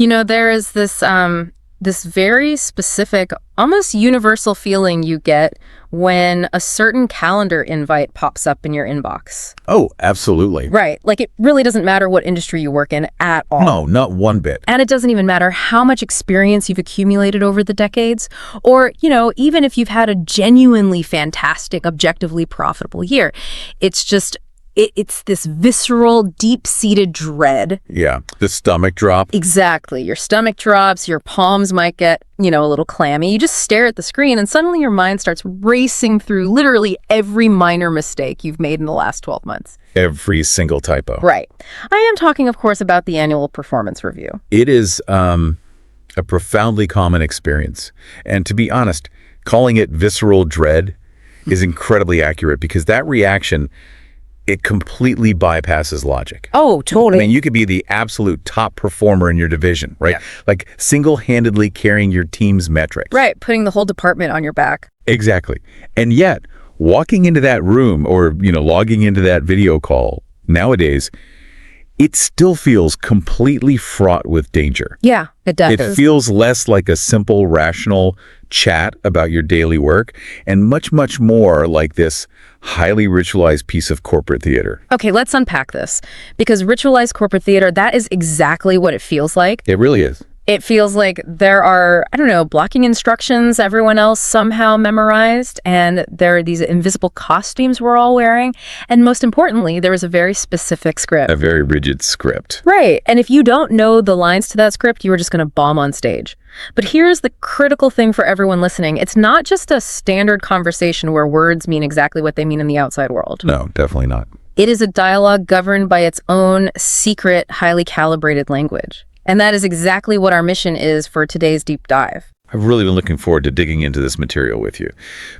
There is this very specific, almost universal feeling you get when a certain calendar invite pops up in your inbox. Oh, absolutely. Right. Like, it really doesn't matter what industry you work in at all. No, not one bit. And it doesn't even matter how much experience you've accumulated over the decades, or, even if you've had a genuinely fantastic, objectively profitable year. It's just, it's this visceral, deep-seated dread. Yeah, the stomach drop. Exactly. Your stomach drops, your palms might get, a little clammy. You just stare at the screen and suddenly your mind starts racing through literally every minor mistake you've made in the last 12 months. Every single typo. Right. I am talking, of course, about the annual performance review. It is a profoundly common experience. And to be honest, calling it visceral dread is incredibly accurate because that reaction, it completely bypasses logic. Oh, totally. I mean, you could be the absolute top performer in your division, right? Yeah. Like single-handedly carrying your team's metrics. Right, putting the whole department on your back. Exactly. And yet, walking into that room or, logging into that video call nowadays, it still feels completely fraught with danger. Yeah, it does. It feels less like a simple, rational chat about your daily work and much, much more like this highly ritualized piece of corporate theater. Okay, let's unpack this. Because ritualized corporate theater, that is exactly what it feels like. It really is. It feels like there are, blocking instructions everyone else somehow memorized, and there are these invisible costumes we're all wearing, and most importantly, there is a very specific script. A very rigid script. Right, and if you don't know the lines to that script, you are just going to bomb on stage. But here's the critical thing for everyone listening. It's not just a standard conversation where words mean exactly what they mean in the outside world. No, definitely not. It is a dialogue governed by its own secret, highly calibrated language. And that is exactly what our mission is for today's deep dive. I've really been looking forward to digging into this material with you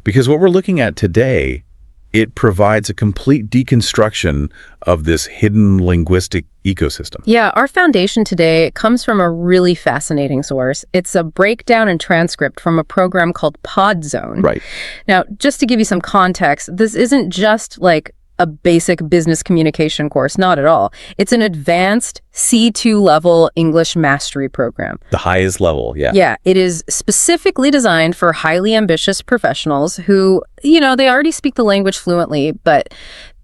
because what we're looking at today, it provides a complete deconstruction of this hidden linguistic ecosystem. Yeah, our foundation today comes from a really fascinating source. It's a breakdown and transcript from a program called PodZone. Right. Now, just to give you some context, this isn't just like a basic business communication course, not at all. It's an advanced C2 level English mastery program. The highest level, yeah. Yeah, it is specifically designed for highly ambitious professionals who, they already speak the language fluently, but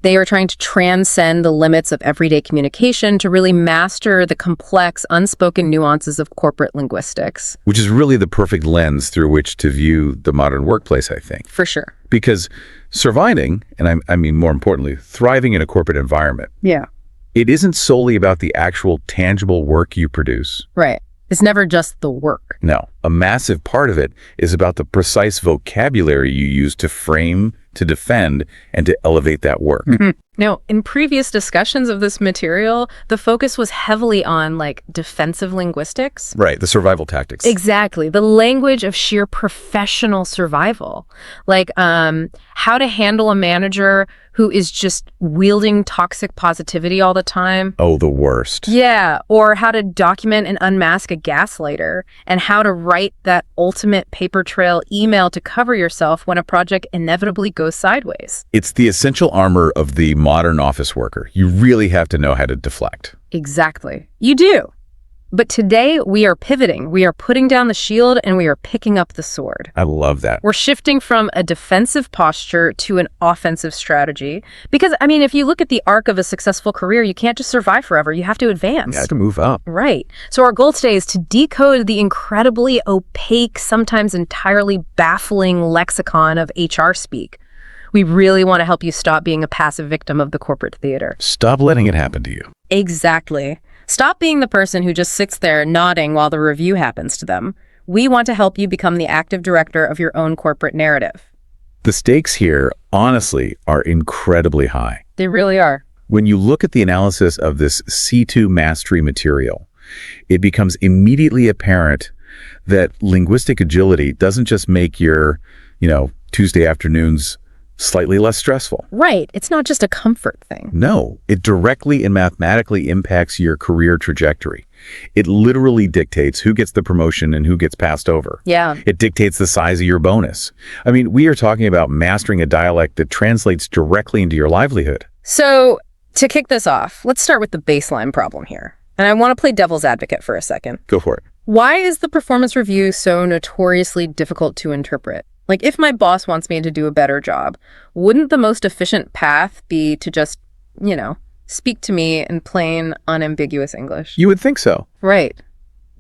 they are trying to transcend the limits of everyday communication to really master the complex, unspoken nuances of corporate linguistics. Which is really the perfect lens through which to view the modern workplace, I think. For sure. Because surviving, and I mean more importantly, thriving in a corporate environment, it isn't solely about the actual tangible work you produce. Right. It's never just the work. No. A massive part of it is about the precise vocabulary you use to frame, to defend, and to elevate that work. Mm-hmm. Now, in previous discussions of this material, the focus was heavily on defensive linguistics. Right, the survival tactics. Exactly. The language of sheer professional survival. How to handle a manager who is just wielding toxic positivity all the time. Oh, the worst. Yeah, or how to document and unmask a gaslighter, and how to write that ultimate paper trail email to cover yourself when a project inevitably goes sideways. It's the essential armor of the modern office worker. You really have to know how to deflect. Exactly. You do. But today we are pivoting. We are putting down the shield and we are picking up the sword. I love that. We're shifting from a defensive posture to an offensive strategy. Because, if you look at the arc of a successful career, you can't just survive forever. You have to advance. You have to move up. Right. So our goal today is to decode the incredibly opaque, sometimes entirely baffling lexicon of HR speak. We really want to help you stop being a passive victim of the corporate theater. Stop letting it happen to you. Exactly. Stop being the person who just sits there nodding while the review happens to them. We want to help you become the active director of your own corporate narrative. The stakes here, honestly, are incredibly high. They really are. When you look at the analysis of this C2 mastery material, it becomes immediately apparent that linguistic agility doesn't just make your, Tuesday afternoons slightly less stressful. Right. It's not just a comfort thing. No, it directly and mathematically impacts your career trajectory. It literally dictates who gets the promotion and who gets passed over. Yeah. It dictates the size of your bonus. We are talking about mastering a dialect that translates directly into your livelihood. So, to kick this off, let's start with the baseline problem here. And I want to play devil's advocate for a second. Go for it. Why is the performance review so notoriously difficult to interpret? Like, if my boss wants me to do a better job, wouldn't the most efficient path be to just, speak to me in plain, unambiguous English? You would think so. Right.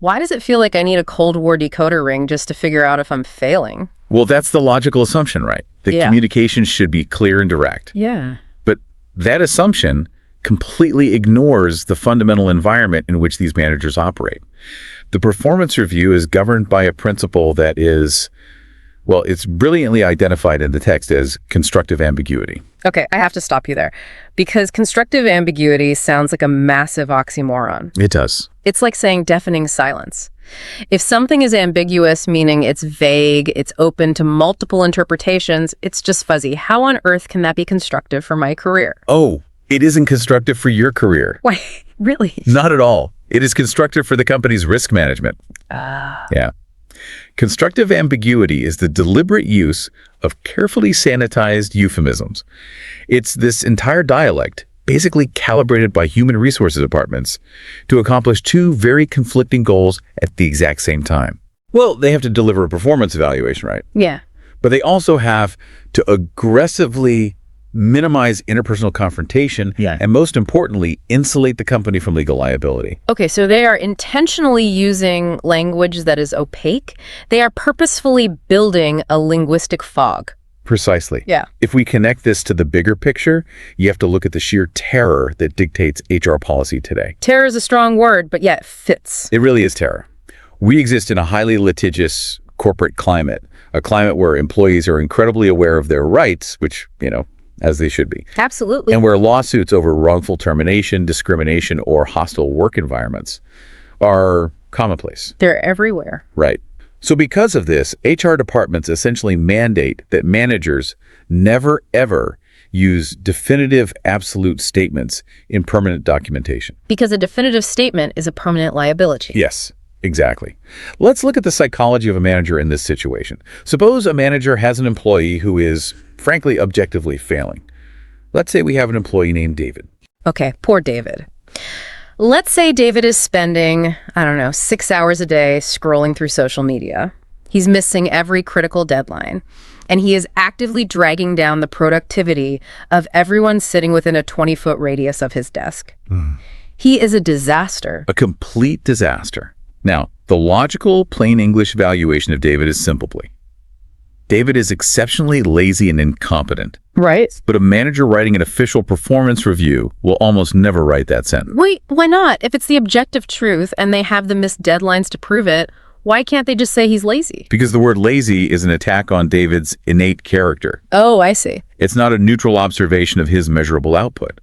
Why does it feel like I need a Cold War decoder ring just to figure out if I'm failing? Well, that's the logical assumption, right? The communication should be clear and direct. Yeah. But that assumption completely ignores the fundamental environment in which these managers operate. The performance review is governed by a principle that is, well, it's brilliantly identified in the text as constructive ambiguity. Okay, I have to stop you there, because constructive ambiguity sounds like a massive oxymoron. It does. It's like saying deafening silence. If something is ambiguous, meaning it's vague, it's open to multiple interpretations, it's just fuzzy. How on earth can that be constructive for my career? Oh, it isn't constructive for your career. Why, really? Not at all. It is constructive for the company's risk management. Yeah. Constructive ambiguity is the deliberate use of carefully sanitized euphemisms. It's this entire dialect, basically calibrated by human resources departments to accomplish two very conflicting goals at the exact same time. Well, they have to deliver a performance evaluation, right? Yeah. But they also have to aggressively minimize interpersonal confrontation, and most importantly, insulate the company from legal liability. Okay, so they are intentionally using language that is opaque. They are purposefully building a linguistic fog. Precisely. Yeah. If we connect this to the bigger picture, you have to look at the sheer terror that dictates HR policy today. Terror is a strong word, but yeah, it fits. It really is terror. We exist in a highly litigious corporate climate, a climate where employees are incredibly aware of their rights, which, as they should be. Absolutely. And where lawsuits over wrongful termination, discrimination, or hostile work environments are commonplace. They're everywhere. Right. So because of this, HR departments essentially mandate that managers never, ever use definitive absolute statements in permanent documentation. Because a definitive statement is a permanent liability. Yes, exactly. Let's look at the psychology of a manager in this situation. Suppose a manager has an employee who is, frankly, objectively failing. Let's say we have an employee named David. Okay, poor David. Let's say David is spending, 6 hours a day scrolling through social media. He's missing every critical deadline, and he is actively dragging down the productivity of everyone sitting within a 20-foot radius of his desk. He is a disaster. A complete disaster. Now, the logical, plain English valuation of David is simply, David is exceptionally lazy and incompetent. Right. But a manager writing an official performance review will almost never write that sentence. Wait, why not? If it's the objective truth and they have the missed deadlines to prove it, why can't they just say he's lazy? Because the word lazy is an attack on David's innate character. Oh, I see. It's not a neutral observation of his measurable output.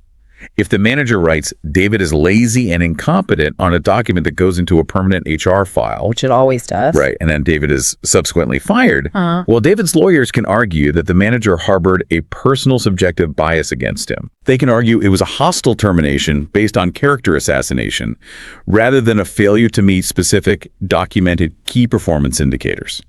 If the manager writes, David is lazy and incompetent on a document that goes into a permanent HR file, which it always does. Right, and then David is subsequently fired, well, David's lawyers can argue that the manager harbored a personal subjective bias against him. They can argue it was a hostile termination based on character assassination, rather than a failure to meet specific, documented key performance indicators.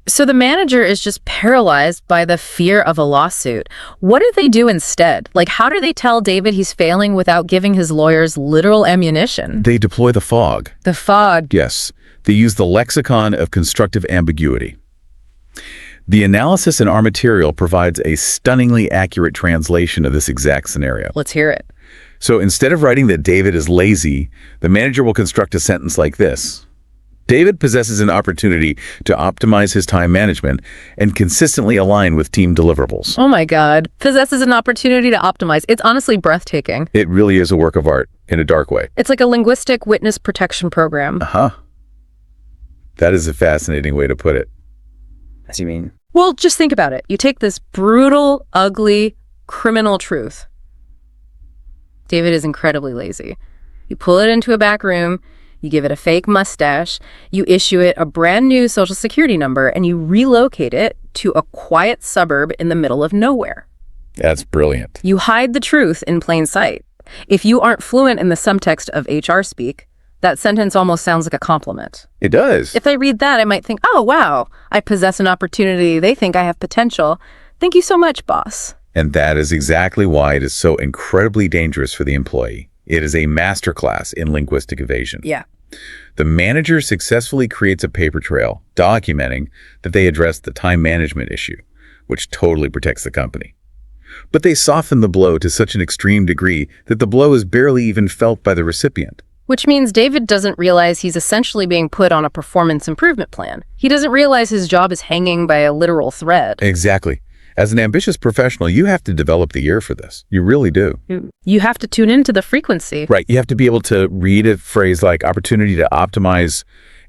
So the manager is just paralyzed by the fear of a lawsuit. What do they do instead? Like, how do they tell David he's failing without giving his lawyers literal ammunition? They deploy the fog. The fog. Yes. They use the lexicon of constructive ambiguity. The analysis in our material provides a stunningly accurate translation of this exact scenario. Let's hear it. So instead of writing that David is lazy, the manager will construct a sentence like this. David possesses an opportunity to optimize his time management and consistently align with team deliverables. Oh my God. Possesses an opportunity to optimize. It's honestly breathtaking. It really is a work of art in a dark way. It's like a linguistic witness protection program. That is a fascinating way to put it. As you mean? Well, just think about it. You take this brutal, ugly, criminal truth. David is incredibly lazy. You pull it into a back room, you give it a fake mustache, you issue it a brand new social security number, and you relocate it to a quiet suburb in the middle of nowhere. That's brilliant. You hide the truth in plain sight. If you aren't fluent in the subtext of HR speak, that sentence almost sounds like a compliment. It does. If I read that, I might think, oh, wow, I possess an opportunity. They think I have potential. Thank you so much, boss. And that is exactly why it is so incredibly dangerous for the employee. It is a masterclass in linguistic evasion. Yeah. The manager successfully creates a paper trail documenting that they addressed the time management issue, which totally protects the company. But they soften the blow to such an extreme degree that the blow is barely even felt by the recipient. Which means David doesn't realize he's essentially being put on a performance improvement plan. He doesn't realize his job is hanging by a literal thread. Exactly. As an ambitious professional, you have to develop the ear for this. You really do. You have to tune into the frequency. Right. You have to be able to read a phrase like opportunity to optimize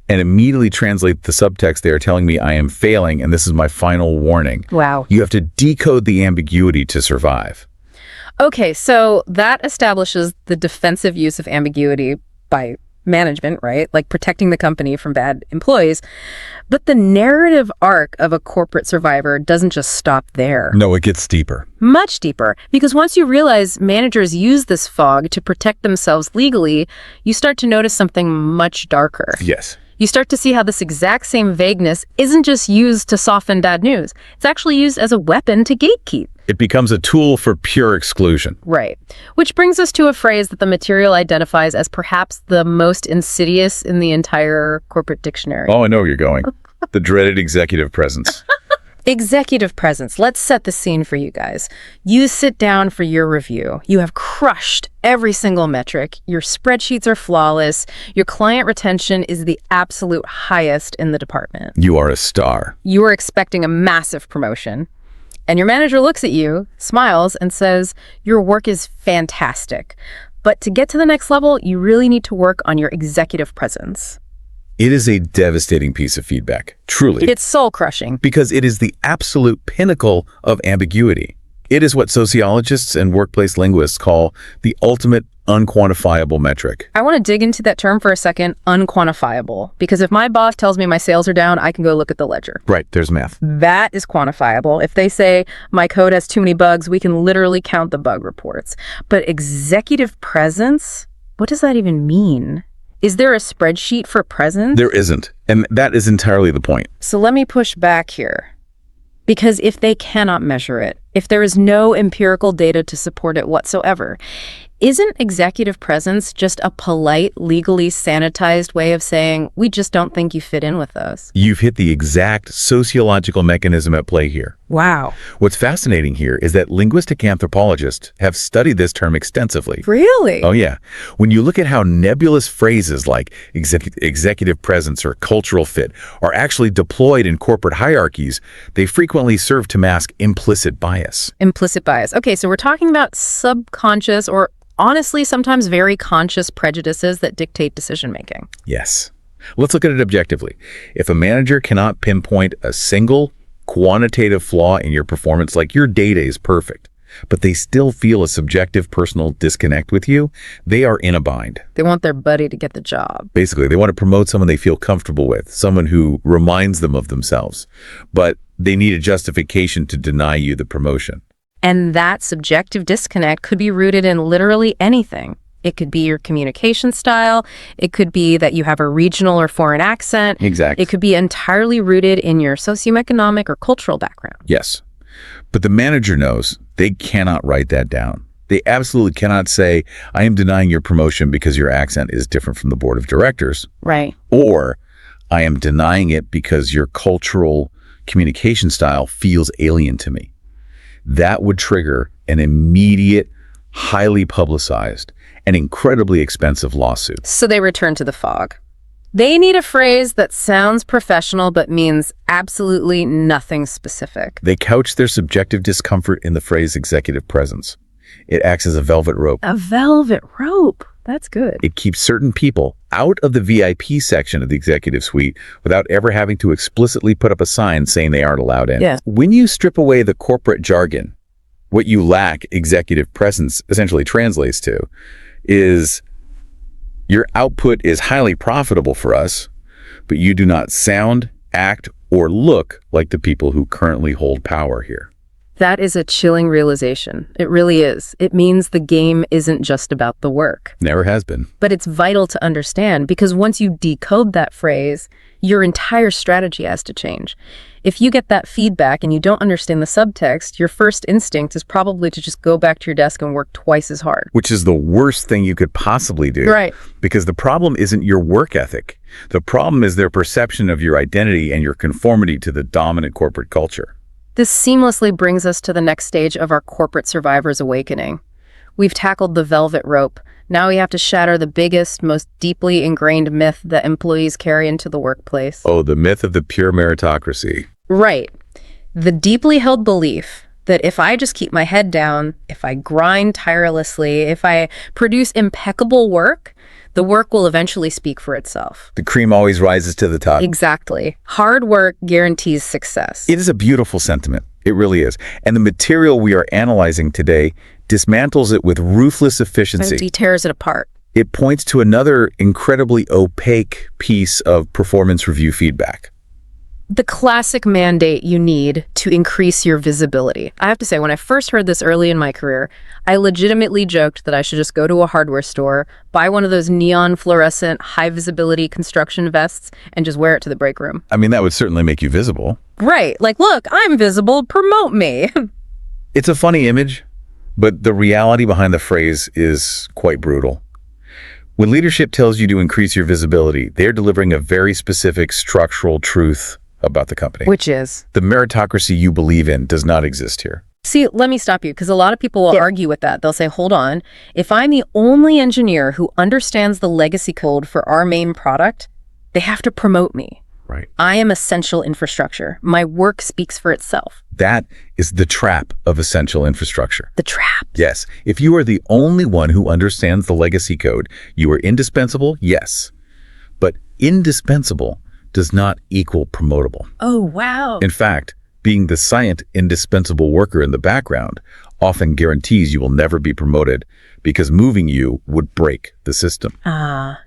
and immediately translate the subtext they are telling me I am failing and this is my final warning. Wow. You have to decode the ambiguity to survive. Okay, so that establishes the defensive use of ambiguity by management, right? Like protecting the company from bad employees. But the narrative arc of a corporate survivor doesn't just stop there. No, it gets deeper. Much deeper. Because once you realize managers use this fog to protect themselves legally, you start to notice something much darker. Yes. You start to see how this exact same vagueness isn't just used to soften bad news. It's actually used as a weapon to gatekeep. It becomes a tool for pure exclusion. Right. Which brings us to a phrase that the material identifies as perhaps the most insidious in the entire corporate dictionary. Oh, I know where you're going. The dreaded executive presence. Executive presence. Let's set the scene for you guys. You sit down for your review. You have crushed every single metric. Your spreadsheets are flawless. Your client retention is the absolute highest in the department. You are a star. You are expecting a massive promotion. And your manager looks at you, smiles, and says, your work is fantastic. But to get to the next level, you really need to work on your executive presence. It is a devastating piece of feedback, truly. It's soul-crushing. Because it is the absolute pinnacle of ambiguity. It is what sociologists and workplace linguists call the ultimate unquantifiable metric. I want to dig into that term for a second, unquantifiable. Because if my boss tells me my sales are down, I can go look at the ledger. Right, there's math. That is quantifiable. If they say my code has too many bugs, we can literally count the bug reports. But executive presence? What does that even mean? Is there a spreadsheet for presence? There isn't. And that is entirely the point. So let me push back here. Because if they cannot measure it, if there is no empirical data to support it whatsoever, isn't executive presence just a polite, legally sanitized way of saying, we just don't think you fit in with us? You've hit the exact sociological mechanism at play here. Wow. What's fascinating here is that linguistic anthropologists have studied this term extensively. Really? Oh, yeah. When you look at how nebulous phrases like executive presence or cultural fit are actually deployed in corporate hierarchies, they frequently serve to mask implicit bias. Implicit bias. Okay, so we're talking about subconscious or honestly sometimes very conscious prejudices that dictate decision-making. Yes. Let's look at it objectively. If a manager cannot pinpoint a single quantitative flaw in your performance, like your data is perfect, but they still feel a subjective personal disconnect with you, they are in a bind. They want their buddy to get the job. Basically, they want to promote someone they feel comfortable with, someone who reminds them of themselves, but they need a justification to deny you the promotion. And that subjective disconnect could be rooted in literally anything. It could be your communication style. It could be that you have a regional or foreign accent. Exactly. It could be entirely rooted in your socioeconomic or cultural background. Yes. But the manager knows they cannot write that down. They absolutely cannot say, I am denying your promotion because your accent is different from the board of directors. Right. Or I am denying it because your cultural communication style feels alien to me. That would trigger an immediate, highly publicized, and incredibly expensive lawsuit. So they return to the fog. They need a phrase that sounds professional but means absolutely nothing specific. They couch their subjective discomfort in the phrase executive presence. It acts as a velvet rope. A velvet rope. That's good. It keeps certain people out of the VIP section of the executive suite without ever having to explicitly put up a sign saying they aren't allowed in. Yeah. When you strip away the corporate jargon, what you lack executive presence essentially translates to is your output is highly profitable for us, but you do not sound, act, or look like the people who currently hold power here. That is a chilling realization. It really is. It means the game isn't just about the work. Never has been. But it's vital to understand because once you decode that phrase, your entire strategy has to change. If you get that feedback and you don't understand the subtext, your first instinct is probably to just go back to your desk and work twice as hard. Which is the worst thing you could possibly do. Right. Because the problem isn't your work ethic. The problem is their perception of your identity and your conformity to the dominant corporate culture. This seamlessly brings us to the next stage of our corporate survivor's awakening. We've tackled the velvet rope. Now we have to shatter the biggest, most deeply ingrained myth that employees carry into the workplace. Oh, the myth of the pure meritocracy. Right. The deeply held belief that if I just keep my head down, if I grind tirelessly, if I produce impeccable work, the work will eventually speak for itself. The cream always rises to the top. Exactly. Hard work guarantees success. It is a beautiful sentiment. It really is. And the material we are analyzing today dismantles it with ruthless efficiency. He tears it apart. It points to another incredibly opaque piece of performance review feedback. The classic mandate you need to increase your visibility. I have to say, when I first heard this early in my career, I legitimately joked that I should just go to a hardware store, buy one of those neon fluorescent high visibility construction vests, and just wear it to the break room. I mean, that would certainly make you visible. Right. Like, look, I'm visible, promote me. It's a funny image, but the reality behind the phrase is quite brutal. When leadership tells you to increase your visibility, they're delivering a very specific structural truth about the company. Which is? The meritocracy you believe in does not exist here. See, let me stop you, because a lot of people will argue with that. They'll say, hold on, if I'm the only engineer who understands the legacy code for our main product, they have to promote me. Right. I am essential infrastructure. My work speaks for itself. That is the trap of essential infrastructure. The trap. Yes. If you are the only one who understands the legacy code, you are indispensable, yes. But indispensable does not equal promotable. Oh, wow. In fact, being the silent, indispensable worker in the background often guarantees you will never be promoted because moving you would break the system.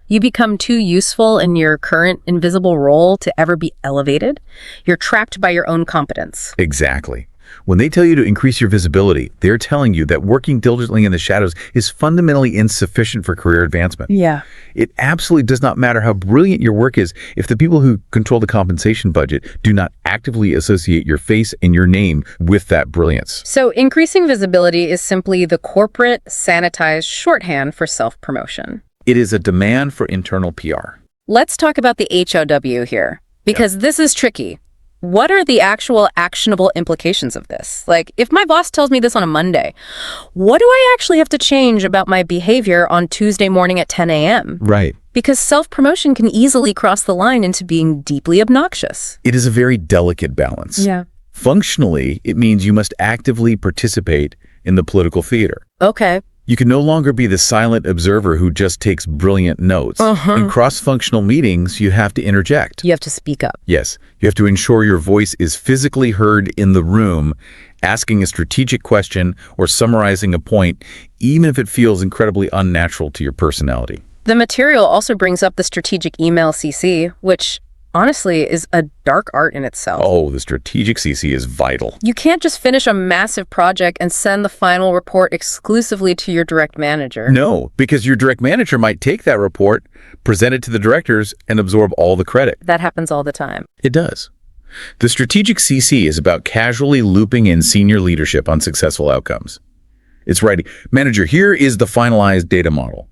You become too useful in your current invisible role to ever be elevated. You're trapped by your own competence. Exactly. When they tell you to increase your visibility, they're telling you that working diligently in the shadows is fundamentally insufficient for career advancement. Yeah. It absolutely does not matter how brilliant your work is if the people who control the compensation budget do not actively associate your face and your name with that brilliance. So increasing visibility is simply the corporate, sanitized shorthand for self-promotion. It is a demand for internal PR. Let's talk about the HOW here, because this is tricky. What are the actual actionable implications of this? Like, if my boss tells me this on a Monday, what do I actually have to change about my behavior on Tuesday morning at 10 a.m.? Right. Because self-promotion can easily cross the line into being deeply obnoxious. It is a very delicate balance. Yeah. Functionally, it means you must actively participate in the political theater. Okay. You can no longer be the silent observer who just takes brilliant notes. In cross-functional meetings, you have to interject. You have to speak up. Yes, you have to ensure your voice is physically heard in the room, asking a strategic question or summarizing a point, even if it feels incredibly unnatural to your personality. The material also brings up the strategic email CC, which honestly is a dark art in itself. Oh, the strategic CC is vital. You can't just finish a massive project and send the final report exclusively to your direct manager. No, because your direct manager might take that report, present it to the directors, and absorb all the credit. That happens all the time. It does. The strategic CC is about casually looping in senior leadership on successful outcomes. It's writing, manager, here is the finalized data model.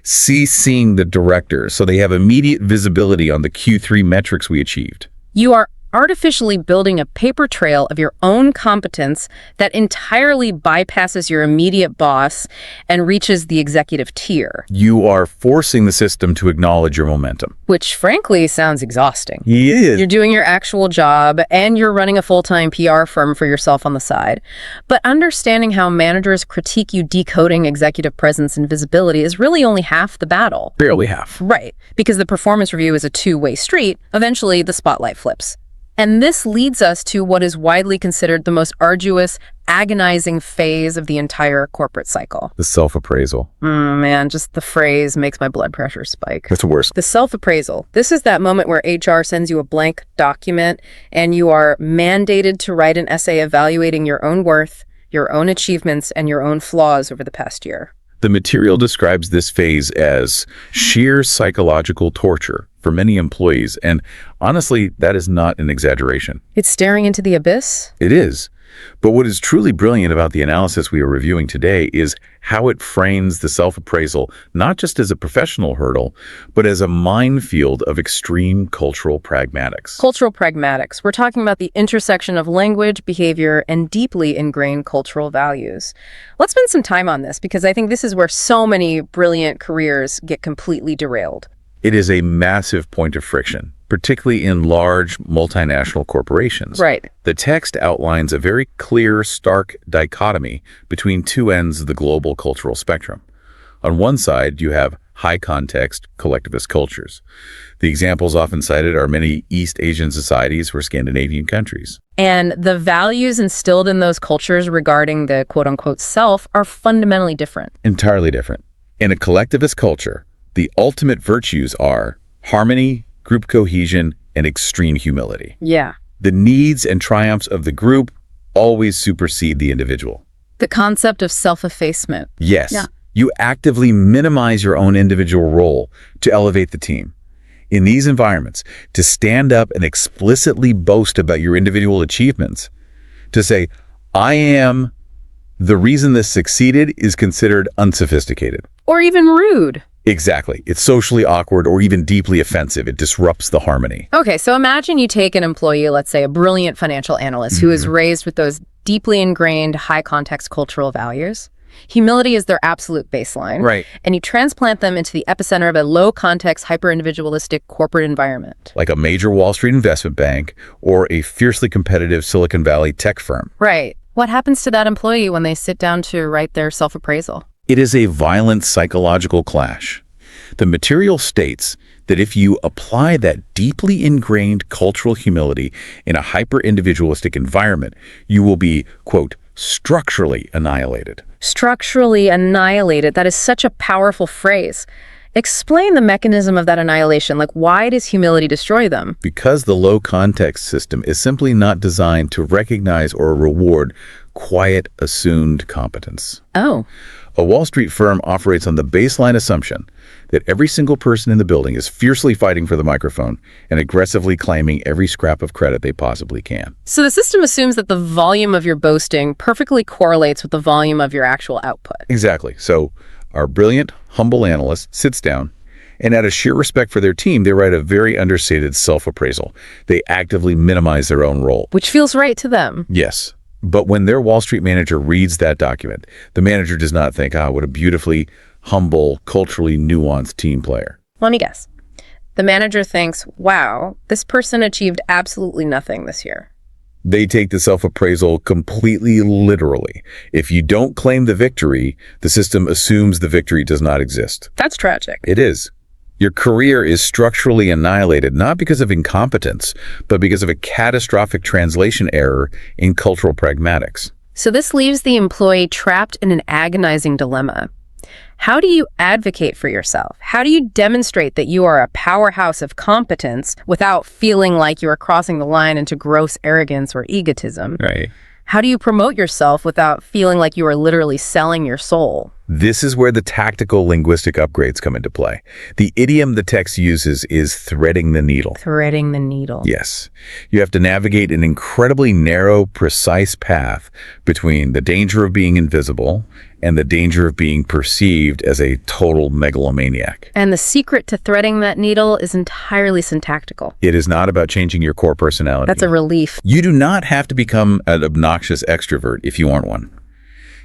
CCing the directors so they have immediate visibility on the Q3 metrics we achieved. You are artificially building a paper trail of your own competence that entirely bypasses your immediate boss and reaches the executive tier. You are forcing the system to acknowledge your momentum. Which, frankly, sounds exhausting. Yes. You're doing your actual job, and you're running a full-time PR firm for yourself on the side. But understanding how managers critique you decoding executive presence and visibility is really only half the battle. Barely half. Right, because the performance review is a two-way street. Eventually, the spotlight flips. And this leads us to what is widely considered the most arduous, agonizing phase of the entire corporate cycle. The self-appraisal. Man, just the phrase makes my blood pressure spike. That's the worst. The self-appraisal. This is that moment where HR sends you a blank document and you are mandated to write an essay evaluating your own worth, your own achievements, and your own flaws over the past year. The material describes this phase as sheer psychological torture for many employees, and honestly, that is not an exaggeration. It's staring into the abyss? It is. But what is truly brilliant about the analysis we are reviewing today is how it frames the self-appraisal not just as a professional hurdle, but as a minefield of extreme cultural pragmatics. Cultural pragmatics. We're talking about the intersection of language, behavior, and deeply ingrained cultural values. Let's spend some time on this because I think this is where so many brilliant careers get completely derailed. It is a massive point of friction, particularly in large multinational corporations. Right. The text outlines a very clear, stark dichotomy between two ends of the global cultural spectrum. On one side, you have high-context collectivist cultures. The examples often cited are many East Asian societies or Scandinavian countries. And the values instilled in those cultures regarding the quote-unquote self are fundamentally different. Entirely different. In a collectivist culture, the ultimate virtues are harmony, group cohesion, and extreme humility. Yeah. The needs and triumphs of the group always supersede the individual. The concept of self-effacement. Yes. Yeah. You actively minimize your own individual role to elevate the team. In these environments, to stand up and explicitly boast about your individual achievements, to say, I am the reason this succeeded, is considered unsophisticated. Or even rude. Exactly. It's socially awkward or even deeply offensive. It disrupts the harmony. Okay, so imagine you take an employee, let's say a brilliant financial analyst who is raised with those deeply ingrained high-context cultural values. Humility is their absolute baseline. Right. And you transplant them into the epicenter of a low-context, hyper-individualistic corporate environment. Like a major Wall Street investment bank or a fiercely competitive Silicon Valley tech firm. Right. What happens to that employee when they sit down to write their self-appraisal? It is a violent psychological clash. The material states that if you apply that deeply ingrained cultural humility in a hyper-individualistic environment, you will be, quote, structurally annihilated. Structurally annihilated. That is such a powerful phrase. Explain the mechanism of that annihilation. Like, why does humility destroy them? Because the low-context system is simply not designed to recognize or reward quiet, assumed competence. Oh. A Wall Street firm operates on the baseline assumption that every single person in the building is fiercely fighting for the microphone and aggressively claiming every scrap of credit they possibly can. So the system assumes that the volume of your boasting perfectly correlates with the volume of your actual output. Exactly. So our brilliant, humble analyst sits down, and out of sheer respect for their team, they write a very understated self-appraisal. They actively minimize their own role. Which feels right to them. Yes. But when their Wall Street manager reads that document, the manager does not think, what a beautifully humble, culturally nuanced team player. Let me guess. The manager thinks, wow, this person achieved absolutely nothing this year. They take the self-appraisal completely literally. If you don't claim the victory, the system assumes the victory does not exist. That's tragic. It is. Your career is structurally annihilated, not because of incompetence, but because of a catastrophic translation error in cultural pragmatics. So this leaves the employee trapped in an agonizing dilemma. How do you advocate for yourself? How do you demonstrate that you are a powerhouse of competence without feeling like you are crossing the line into gross arrogance or egotism? Right. How do you promote yourself without feeling like you are literally selling your soul? This is where the tactical linguistic upgrades come into play. The idiom the text uses is threading the needle. Threading the needle. Yes. You have to navigate an incredibly narrow, precise path between the danger of being invisible and the danger of being perceived as a total megalomaniac. And the secret to threading that needle is entirely syntactical. It is not about changing your core personality. That's a relief. You do not have to become an obnoxious extrovert if you aren't one.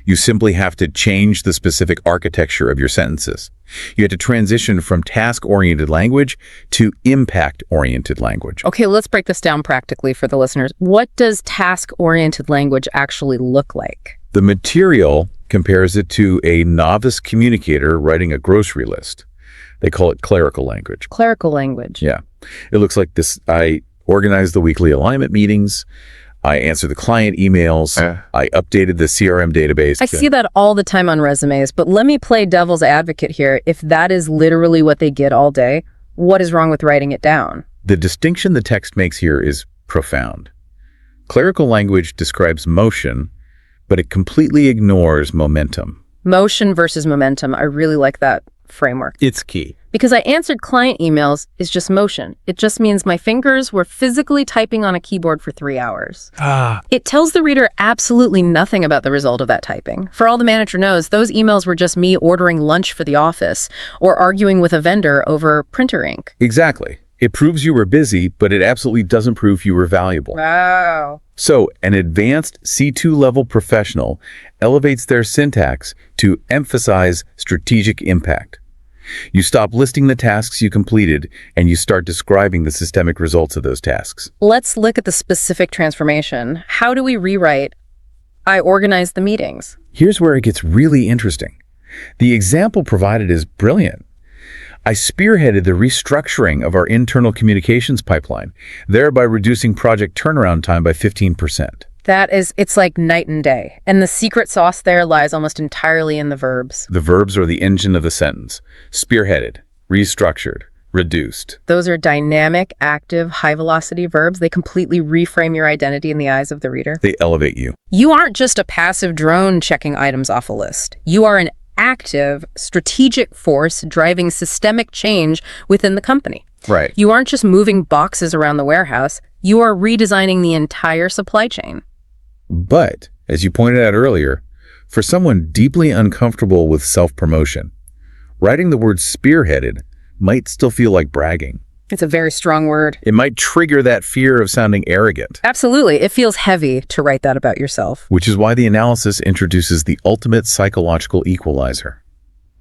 You simply have to change the specific architecture of your sentences. You have to transition from task-oriented language to impact-oriented language. Okay, let's break this down practically for the listeners. What does task-oriented language actually look like? The material compares it to a novice communicator writing a grocery list. They call it clerical language. Clerical language. Yeah. It looks like this, organized the weekly alignment meetings. I answered the client emails. I updated the CRM database. I see that all the time on resumes, but let me play devil's advocate here. If that is literally what they get all day, what is wrong with writing it down? The distinction the text makes here is profound. Clerical language describes motion, but it completely ignores momentum. Motion versus momentum. I really like that framework. It's key. Because I answered client emails is just motion. It just means my fingers were physically typing on a keyboard for 3 hours. It tells the reader absolutely nothing about the result of that typing. For all the manager knows, those emails were just me ordering lunch for the office or arguing with a vendor over printer ink. Exactly. It proves you were busy, but it absolutely doesn't prove you were valuable. Wow. So, an advanced C2 level professional elevates their syntax to emphasize strategic impact. You stop listing the tasks you completed, and you start describing the systemic results of those tasks. Let's look at the specific transformation. How do we rewrite, I organized the meetings? Here's where it gets really interesting. The example provided is brilliant. I spearheaded the restructuring of our internal communications pipeline, thereby reducing project turnaround time by 15%. It's like night and day. And the secret sauce there lies almost entirely in the verbs. The verbs are the engine of the sentence. Spearheaded, restructured, reduced. Those are dynamic, active, high-velocity verbs. They completely reframe your identity in the eyes of the reader. They elevate you. You aren't just a passive drone checking items off a list. You are an active, strategic force driving systemic change within the company. Right. You aren't just moving boxes around the warehouse. You are redesigning the entire supply chain. But, as you pointed out earlier, for someone deeply uncomfortable with self-promotion, writing the word spearheaded might still feel like bragging. It's a very strong word. It might trigger that fear of sounding arrogant. Absolutely. It feels heavy to write that about yourself. Which is why the analysis introduces the ultimate psychological equalizer.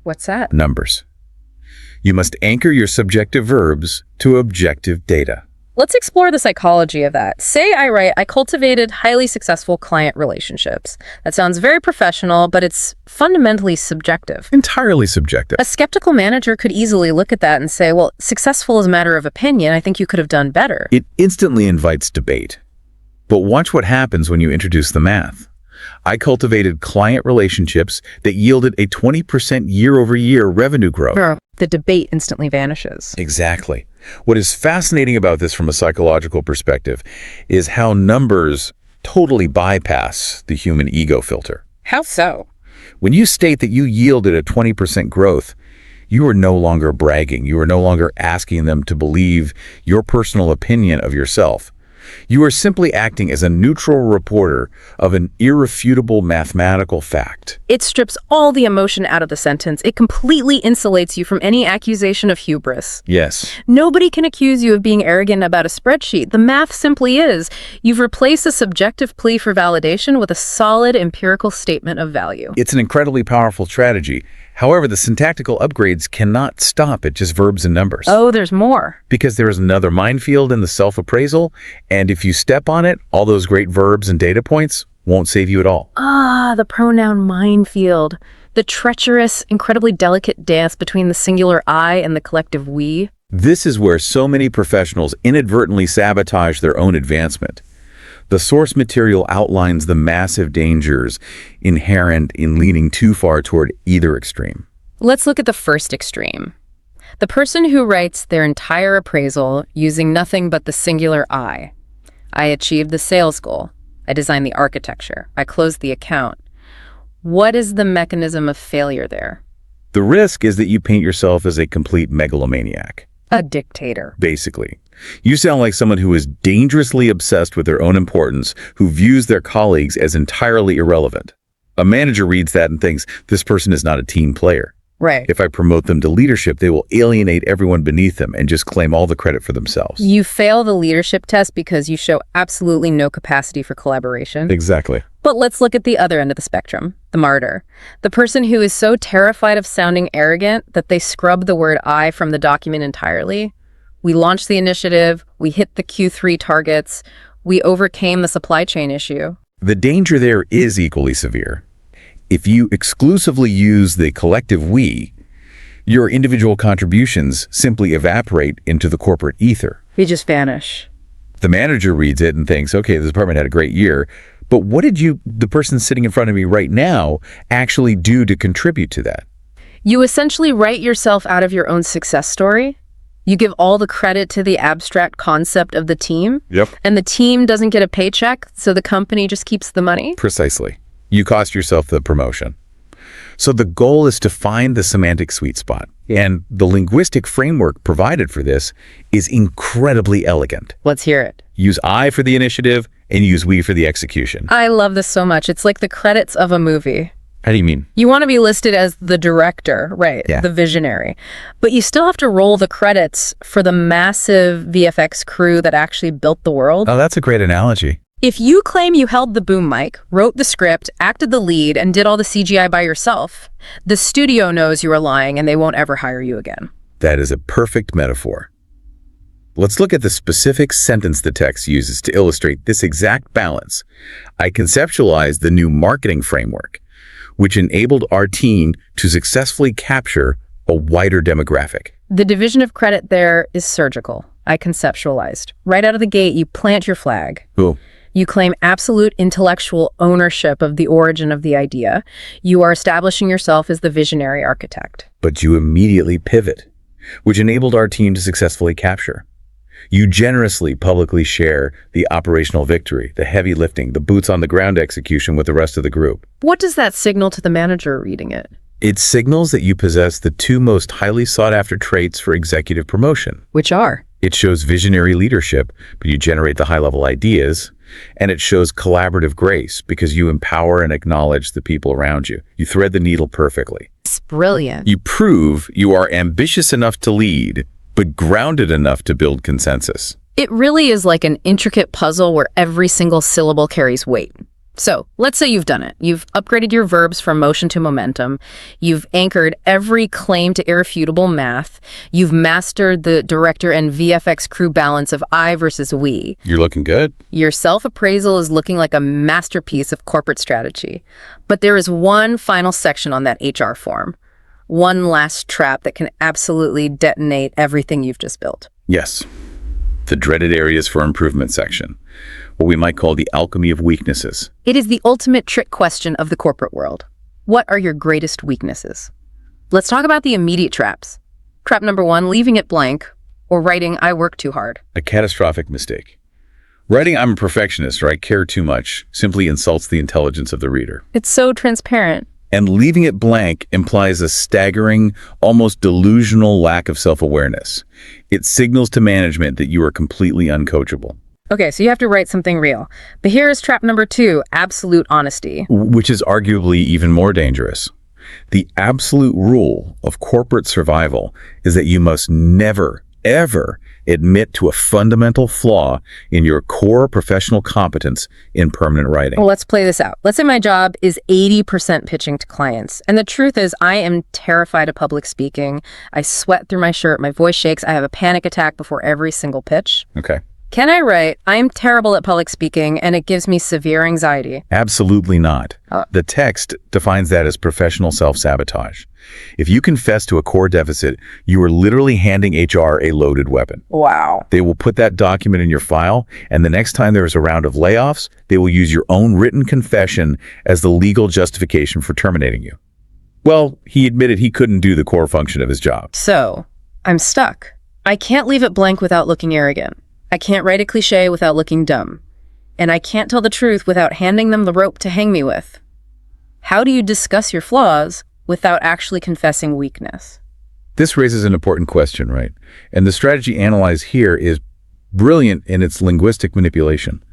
What's that? Numbers. You must anchor your subjective verbs to objective data. Let's explore the psychology of that. Say I write, I cultivated highly successful client relationships. That sounds very professional, but it's fundamentally subjective. Entirely subjective. A skeptical manager could easily look at that and say, well, successful is a matter of opinion. I think you could have done better. It instantly invites debate. But watch what happens when you introduce the math. I cultivated client relationships that yielded a 20% year-over-year revenue growth. The debate instantly vanishes. Exactly. What is fascinating about this from a psychological perspective is how numbers totally bypass the human ego filter. How so? When you state that you yielded a 20% growth, you are no longer bragging. You are no longer asking them to believe your personal opinion of yourself. You are simply acting as a neutral reporter of an irrefutable mathematical fact. It strips all the emotion out of the sentence. It completely insulates you from any accusation of hubris. Yes. Nobody can accuse you of being arrogant about a spreadsheet. The math simply is. You've replaced a subjective plea for validation with a solid empirical statement of value. It's an incredibly powerful strategy. However, the syntactical upgrades cannot stop at just verbs and numbers. Oh, there's more. Because there is another minefield in the self-appraisal, and if you step on it, all those great verbs and data points won't save you at all. The pronoun minefield. The treacherous, incredibly delicate dance between the singular I and the collective we. This is where so many professionals inadvertently sabotage their own advancement. The source material outlines the massive dangers inherent in leaning too far toward either extreme. Let's look at the first extreme. The person who writes their entire appraisal using nothing but the singular I. I achieved the sales goal. I designed the architecture. I closed the account. What is the mechanism of failure there? The risk is that you paint yourself as a complete megalomaniac. A dictator. Basically. You sound like someone who is dangerously obsessed with their own importance, who views their colleagues as entirely irrelevant. A manager reads that and thinks, this person is not a team player. Right. If I promote them to leadership, they will alienate everyone beneath them and just claim all the credit for themselves. You fail the leadership test because you show absolutely no capacity for collaboration. Exactly. But let's look at the other end of the spectrum, the martyr. The person who is so terrified of sounding arrogant that they scrub the word I from the document entirely. We launched the initiative, we hit the Q3 targets, we overcame the supply chain issue. The danger there is equally severe. If you exclusively use the collective we, your individual contributions simply evaporate into the corporate ether. We just vanish. The manager reads it and thinks, okay, the department had a great year, but what did the person sitting in front of me right now, actually do to contribute to that? You essentially write yourself out of your own success story. You give all the credit to the abstract concept of the team. Yep. And the team doesn't get a paycheck, so the company just keeps the money. Precisely. You cost yourself the promotion. So the goal is to find the semantic sweet spot. And the linguistic framework provided for this is incredibly elegant. Let's hear it. Use I for the initiative and use we for the execution. I love this so much. It's like the credits of a movie. How do you mean? You want to be listed as the director, right? Yeah. The visionary. But you still have to roll the credits for the massive VFX crew that actually built the world. Oh, that's a great analogy. If you claim you held the boom mic, wrote the script, acted the lead, and did all the CGI by yourself, the studio knows you are lying and they won't ever hire you again. That is a perfect metaphor. Let's look at the specific sentence the text uses to illustrate this exact balance. I conceptualized the new marketing framework, which enabled our team to successfully capture a wider demographic. The division of credit there is surgical. I conceptualized. Right out of the gate, you plant your flag. Cool. You claim absolute intellectual ownership of the origin of the idea. You are establishing yourself as the visionary architect. But you immediately pivot, which enabled our team to successfully capture. You generously publicly share the operational victory, the heavy lifting, the boots on the ground execution with the rest of the group. What does that signal to the manager reading it? It signals that you possess the two most highly sought after traits for executive promotion. Which are? It shows visionary leadership, but you generate the high-level ideas, and it shows collaborative grace because you empower and acknowledge the people around you. You thread the needle perfectly. It's brilliant. You prove you are ambitious enough to lead, but grounded enough to build consensus. It really is like an intricate puzzle where every single syllable carries weight. So let's say you've done it. You've upgraded your verbs from motion to momentum. You've anchored every claim to irrefutable math. You've mastered the director and VFX crew balance of I versus we. You're looking good. Your self-appraisal is looking like a masterpiece of corporate strategy. But there is one final section on that HR form. One last trap that can absolutely detonate everything you've just built. Yes. The dreaded areas for improvement section, what we might call the alchemy of weaknesses. It is the ultimate trick question of the corporate world. What are your greatest weaknesses? Let's talk about the immediate traps. Trap number 1, leaving it blank, or writing, I work too hard. A catastrophic mistake. Writing, I'm a perfectionist, or I care too much, simply insults the intelligence of the reader. It's so transparent. And leaving it blank implies a staggering, almost delusional lack of self-awareness. It signals to management that you are completely uncoachable. Okay, so you have to write something real. But here is trap number 2, absolute honesty. Which is arguably even more dangerous. The absolute rule of corporate survival is that you must never, ever admit to a fundamental flaw in your core professional competence in permanent writing. Well, let's play this out. Let's say my job is 80% pitching to clients. And the truth is, I am terrified of public speaking. I sweat through my shirt, my voice shakes, I have a panic attack before every single pitch. Okay. Can I write, I am terrible at public speaking and it gives me severe anxiety? Absolutely not. The text defines that as professional self-sabotage. If you confess to a core deficit, you are literally handing HR a loaded weapon. Wow. They will put that document in your file, and the next time there is a round of layoffs, they will use your own written confession as the legal justification for terminating you. Well, he admitted he couldn't do the core function of his job. So, I'm stuck. I can't leave it blank without looking arrogant. I can't write a cliche without looking dumb. And I can't tell the truth without handing them the rope to hang me with. How do you discuss your flaws without actually confessing weakness? This raises an important question, right? And the strategy analyzed here is brilliant in its linguistic manipulation.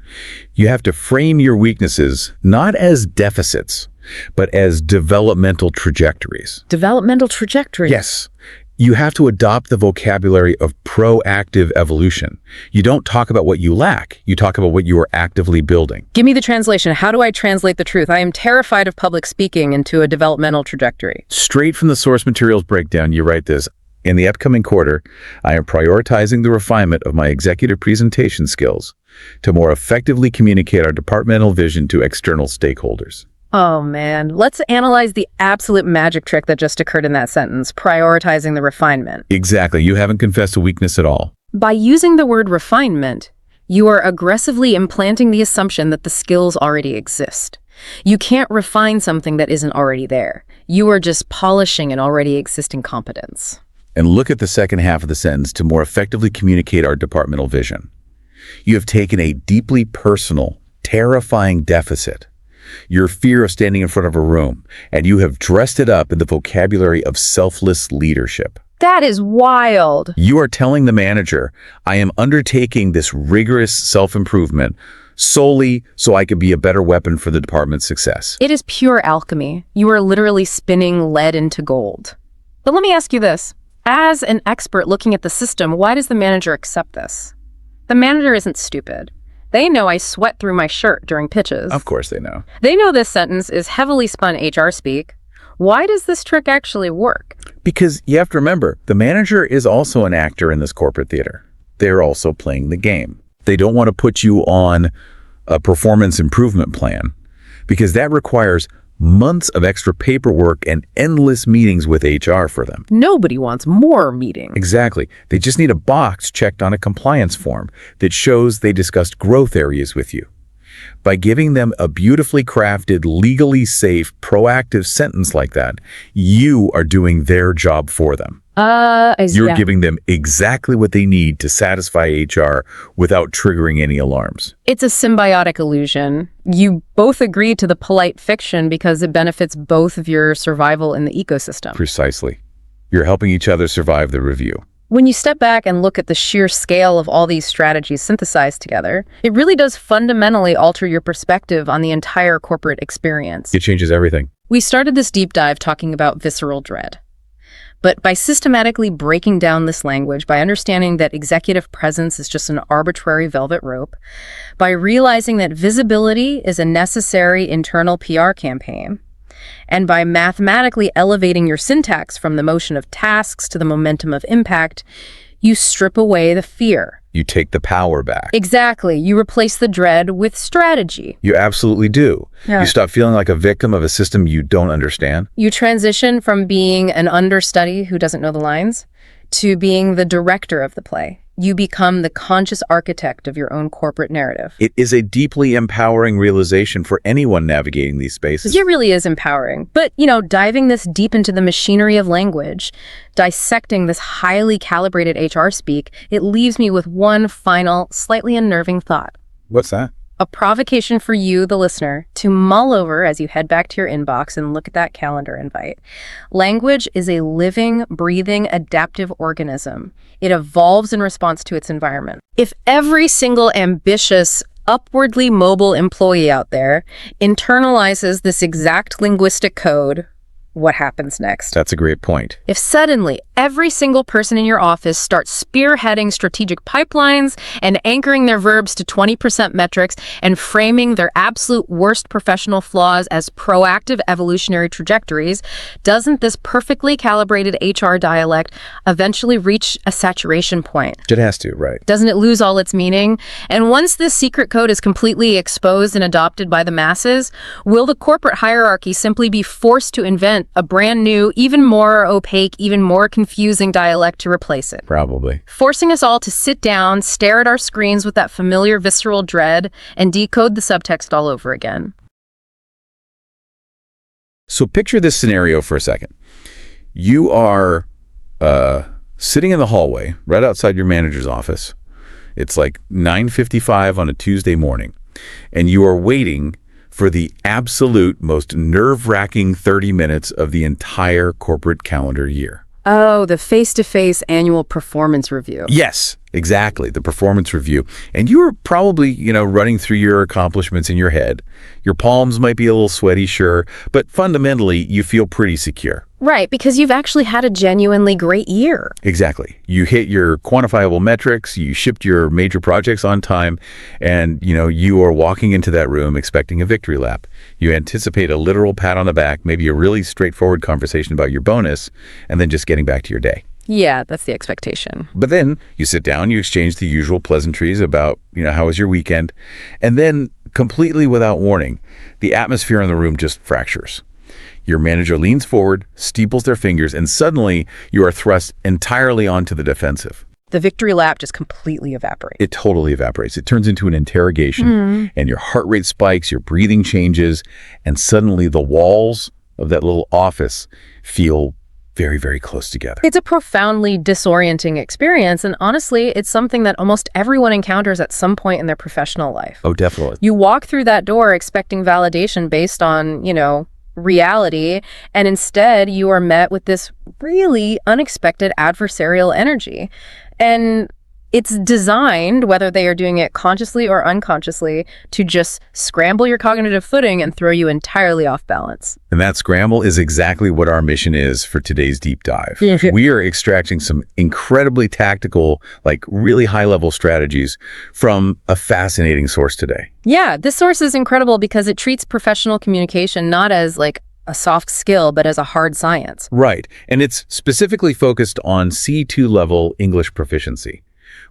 You have to frame your weaknesses not as deficits, but as developmental trajectories. Developmental trajectories? Yes. You have to adopt the vocabulary of proactive evolution. You don't talk about what you lack. You talk about what you are actively building. Give me the translation. How do I translate the truth? I am terrified of public speaking into a developmental trajectory. Straight from the source materials breakdown, you write this. In the upcoming quarter, I am prioritizing the refinement of my executive presentation skills to more effectively communicate our departmental vision to external stakeholders. Oh man, let's analyze the absolute magic trick that just occurred in that sentence, prioritizing the refinement. Exactly. You haven't confessed a weakness at all. By using the word refinement, You are aggressively implanting the assumption that the skills already exist. You can't refine something that isn't already there. You are just polishing an already existing competence. And look at the second half of the sentence to more effectively communicate our departmental vision. You have taken a deeply personal, terrifying deficit, your fear of standing in front of a room, and you have dressed it up in the vocabulary of selfless leadership. That is wild. You are telling the manager, I am undertaking this rigorous self-improvement solely so I could be a better weapon for the department's success. It is pure alchemy. You are literally spinning lead into gold. But let me ask you this. As an expert looking at the system, why does the manager accept this? The manager isn't stupid. They know I sweat through my shirt during pitches. Of course they know. They know this sentence is heavily spun HR speak. Why does this trick actually work? Because you have to remember, the manager is also an actor in this corporate theater. They're also playing the game. They don't want to put you on a performance improvement plan because that requires months of extra paperwork and endless meetings with HR for them. Nobody wants more meetings. Exactly. They just need a box checked on a compliance form that shows they discussed growth areas with you. By giving them a beautifully crafted, legally safe, proactive sentence like that, you are doing their job for them. You're giving them exactly what they need to satisfy HR without triggering any alarms. It's a symbiotic illusion. You both agree to the polite fiction because it benefits both of your survival in the ecosystem. Precisely. You're helping each other survive the review. When you step back and look at the sheer scale of all these strategies synthesized together, it really does fundamentally alter your perspective on the entire corporate experience. It changes everything. We started this deep dive talking about visceral dread. But by systematically breaking down this language, by understanding that executive presence is just an arbitrary velvet rope, by realizing that visibility is a necessary internal PR campaign, and by mathematically elevating your syntax from the motion of tasks to the momentum of impact, you strip away the fear. You take the power back. Exactly. You replace the dread with strategy. You absolutely do. Yeah. You stop feeling like a victim of a system you don't understand. You transition from being an understudy who doesn't know the lines to being the director of the play. You become the conscious architect of your own corporate narrative. It is a deeply empowering realization for anyone navigating these spaces. It really is empowering. But, diving this deep into the machinery of language, dissecting this highly calibrated HR speak, it leaves me with one final, slightly unnerving thought. What's that? A provocation for you, the listener, to mull over as you head back to your inbox and look at that calendar invite. Language is a living, breathing, adaptive organism. It evolves in response to its environment. If every single ambitious, upwardly mobile employee out there internalizes this exact linguistic code, what happens next? That's a great point. If suddenly every single person in your office starts spearheading strategic pipelines and anchoring their verbs to 20% metrics and framing their absolute worst professional flaws as proactive evolutionary trajectories, doesn't this perfectly calibrated HR dialect eventually reach a saturation point? It has to, right? Doesn't it lose all its meaning? And once this secret code is completely exposed and adopted by the masses, will the corporate hierarchy simply be forced to invent a brand new, even more opaque, even more confusing dialect to replace it? Probably. Forcing us all to sit down, stare at our screens with that familiar visceral dread, and decode the subtext all over again. So picture this scenario for a second. You are sitting in the hallway right outside your manager's office. It's like 9:55 on a Tuesday morning, and you are waiting for the absolute most nerve-wracking 30 minutes of the entire corporate calendar year. Oh, the face-to-face annual performance review. Yes, exactly, the performance review. And you are probably, running through your accomplishments in your head. Your palms might be a little sweaty, sure, but fundamentally, you feel pretty secure. Right, because you've actually had a genuinely great year. Exactly. You hit your quantifiable metrics, you shipped your major projects on time, and, you are walking into that room expecting a victory lap. You anticipate a literal pat on the back, maybe a really straightforward conversation about your bonus, and then just getting back to your day. Yeah, that's the expectation. But then you sit down, you exchange the usual pleasantries about, how was your weekend, and then completely without warning, the atmosphere in the room just fractures. Your manager leans forward, steeples their fingers, and suddenly you are thrust entirely onto the defensive. the victory lap just completely evaporates. It totally evaporates. It turns into an interrogation, and your heart rate spikes, your breathing changes, and suddenly the walls of that little office feel very, very close together. It's a profoundly disorienting experience, and honestly, it's something that almost everyone encounters at some point in their professional life. Oh, definitely. You walk through that door expecting validation based on, reality, and instead you are met with this really unexpected adversarial energy. And it's designed, whether they are doing it consciously or unconsciously, to just scramble your cognitive footing and throw you entirely off balance. And that scramble is exactly what our mission is for today's deep dive. We are extracting some incredibly tactical, really high-level strategies from a fascinating source today. Yeah, this source is incredible because it treats professional communication not as a soft skill, but as a hard science. Right. And it's specifically focused on C2 level English proficiency,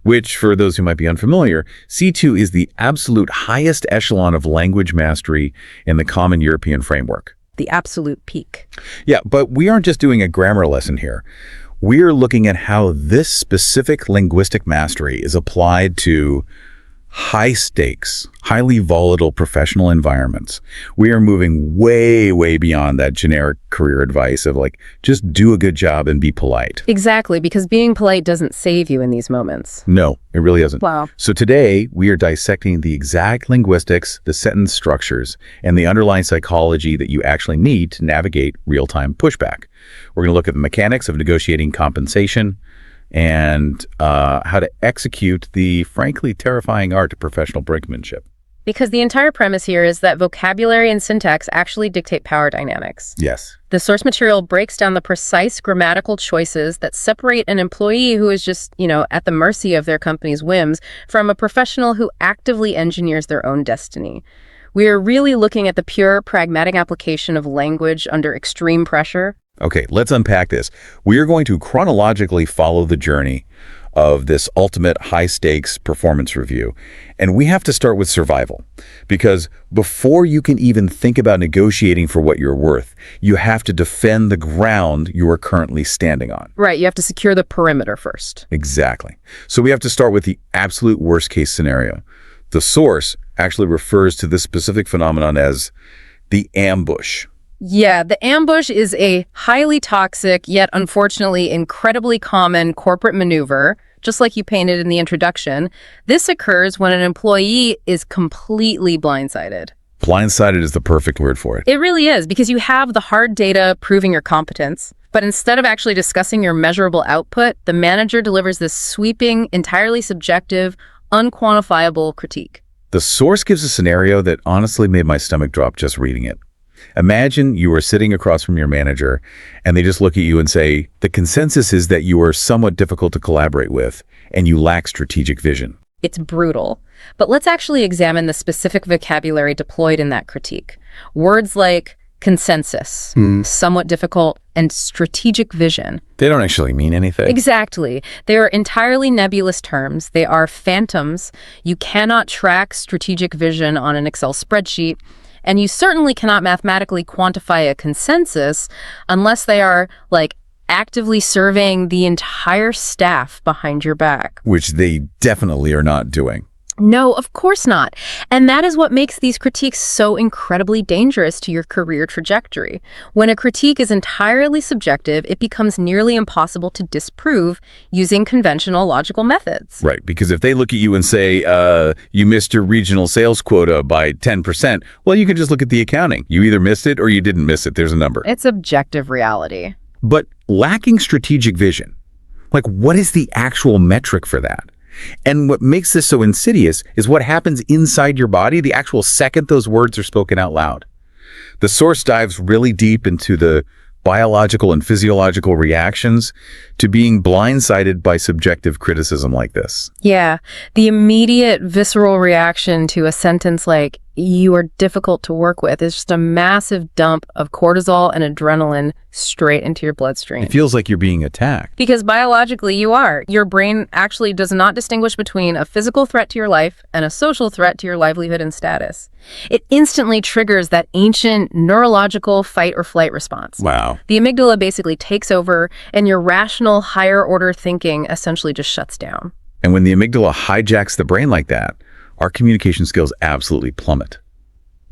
which, for those who might be unfamiliar, C2 is the absolute highest echelon of language mastery in the Common European Framework. The absolute peak. Yeah, but we aren't just doing a grammar lesson here. We're looking at how this specific linguistic mastery is applied to high stakes, highly volatile professional environments. We are moving way, way beyond that generic career advice of just do a good job and be polite. Exactly, because being polite doesn't save you in these moments. No, it really doesn't. Wow. So today, we are dissecting the exact linguistics, the sentence structures, and the underlying psychology that you actually need to navigate real-time pushback. We're going to look at the mechanics of negotiating compensation, and how to execute the frankly terrifying art of professional brinkmanship. Because the entire premise here is that vocabulary and syntax actually dictate power dynamics. Yes. The source material breaks down the precise grammatical choices that separate an employee who is just, at the mercy of their company's whims from a professional who actively engineers their own destiny. We are really looking at the pure, pragmatic application of language under extreme pressure. Okay, let's unpack this. We are going to chronologically follow the journey of this ultimate high-stakes performance review. And we have to start with survival, because before you can even think about negotiating for what you're worth, you have to defend the ground you are currently standing on. Right, you have to secure the perimeter first. Exactly. So we have to start with the absolute worst-case scenario. The source actually refers to this specific phenomenon as the ambush. Yeah, the ambush is a highly toxic, yet unfortunately incredibly common corporate maneuver, just like you painted in the introduction. This occurs when an employee is completely blindsided. Blindsided is the perfect word for it. It really is, because you have the hard data proving your competence, but instead of actually discussing your measurable output, the manager delivers this sweeping, entirely subjective, unquantifiable critique. The source gives a scenario that honestly made my stomach drop just reading it. Imagine you are sitting across from your manager and they just look at you and say, the consensus is that you are somewhat difficult to collaborate with and you lack strategic vision. It's brutal. But let's actually examine the specific vocabulary deployed in that critique. Words like consensus, somewhat difficult, and strategic vision. They don't actually mean anything. Exactly. They are entirely nebulous terms. They are phantoms. You cannot track strategic vision on an Excel spreadsheet. And you certainly cannot mathematically quantify a consensus unless they are, actively surveying the entire staff behind your back. Which they definitely are not doing. No, of course not. And that is what makes these critiques so incredibly dangerous to your career trajectory. When a critique is entirely subjective, it becomes nearly impossible to disprove using conventional logical methods. Right, because if they look at you and say, you missed your regional sales quota by 10%, well, you can just look at the accounting. You either missed it or you didn't miss it. There's a number. It's objective reality. But lacking strategic vision, what is the actual metric for that? And what makes this so insidious is what happens inside your body the actual second those words are spoken out loud. The source dives really deep into the biological and physiological reactions to being blindsided by subjective criticism like this. Yeah, the immediate visceral reaction to a sentence like, you are difficult to work with. It's just a massive dump of cortisol and adrenaline straight into your bloodstream. It feels like you're being attacked. Because biologically you are. Your brain actually does not distinguish between a physical threat to your life and a social threat to your livelihood and status. It instantly triggers that ancient neurological fight or flight response. Wow. The amygdala basically takes over, and your rational, higher-order thinking essentially just shuts down. And when the amygdala hijacks the brain like that, our communication skills absolutely plummet.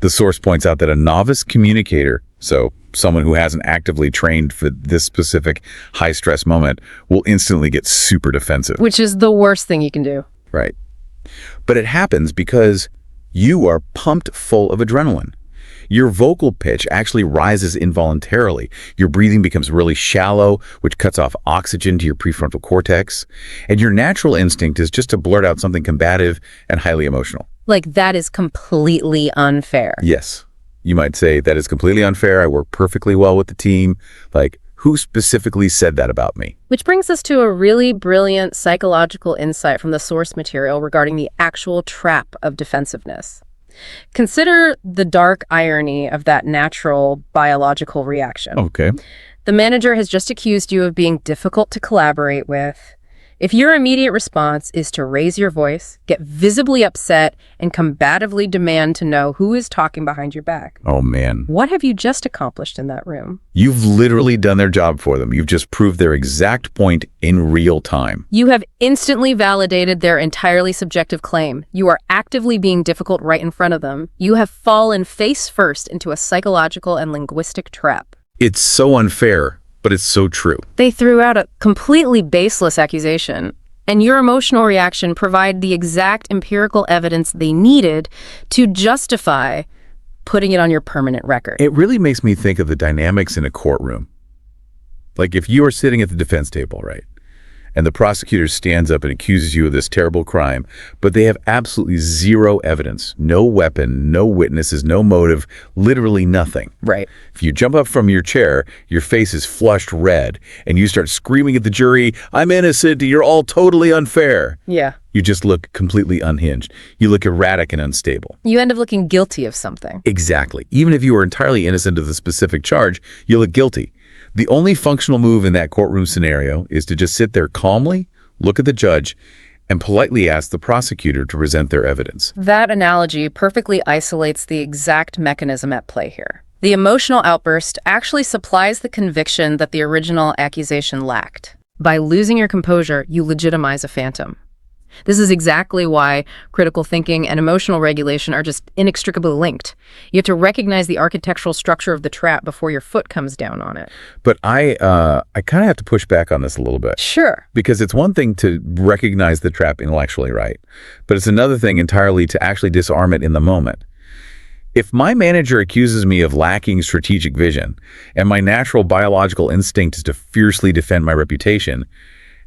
The source points out that a novice communicator, so someone who hasn't actively trained for this specific high-stress moment, will instantly get super defensive. Which is the worst thing you can do. Right. But it happens because you are pumped full of adrenaline. Your vocal pitch actually rises involuntarily. Your breathing becomes really shallow, which cuts off oxygen to your prefrontal cortex. And your natural instinct is just to blurt out something combative and highly emotional. Like, that is completely unfair. Yes. You might say, that is completely unfair. I work perfectly well with the team. Like, who specifically said that about me? Which brings us to a really brilliant psychological insight from the source material regarding the actual trap of defensiveness. Consider the dark irony of that natural biological reaction. Okay. The manager has just accused you of being difficult to collaborate with. If your immediate response is to raise your voice, get visibly upset, and combatively demand to know who is talking behind your back, Oh, man. what have you just accomplished in that room? You've literally done their job for them. You've just proved their exact point in real time. You have instantly validated their entirely subjective claim. You are actively being difficult right in front of them. You have fallen face first into a psychological and linguistic trap. It's so unfair, but it's so true. They threw out a completely baseless accusation, and your emotional reaction provided the exact empirical evidence they needed to justify putting it on your permanent record. It really makes me think of the dynamics in a courtroom. Like if you are sitting at the defense table, right? And the prosecutor stands up and accuses you of this terrible crime, but they have absolutely zero evidence, no weapon, no witnesses, no motive, literally nothing. Right. If you jump up from your chair, your face is flushed red, and you start screaming at the jury, "I'm innocent, you're all totally unfair." Yeah. You just look completely unhinged. You look erratic and unstable. You end up looking guilty of something. Exactly. Even if you were entirely innocent of the specific charge, you look guilty. The only functional move in that courtroom scenario is to just sit there calmly, look at the judge, and politely ask the prosecutor to present their evidence. That analogy perfectly isolates the exact mechanism at play here. The emotional outburst actually supplies the conviction that the original accusation lacked. By losing your composure, you legitimize a phantom. This is exactly why critical thinking and emotional regulation are just inextricably linked. You have to recognize the architectural structure of the trap before your foot comes down on it. But I kind of have to push back on this a little bit. Sure. Because it's one thing to recognize the trap intellectually, right? But it's another thing entirely to actually disarm it in the moment. If my manager accuses me of lacking strategic vision, and my natural biological instinct is to fiercely defend my reputation,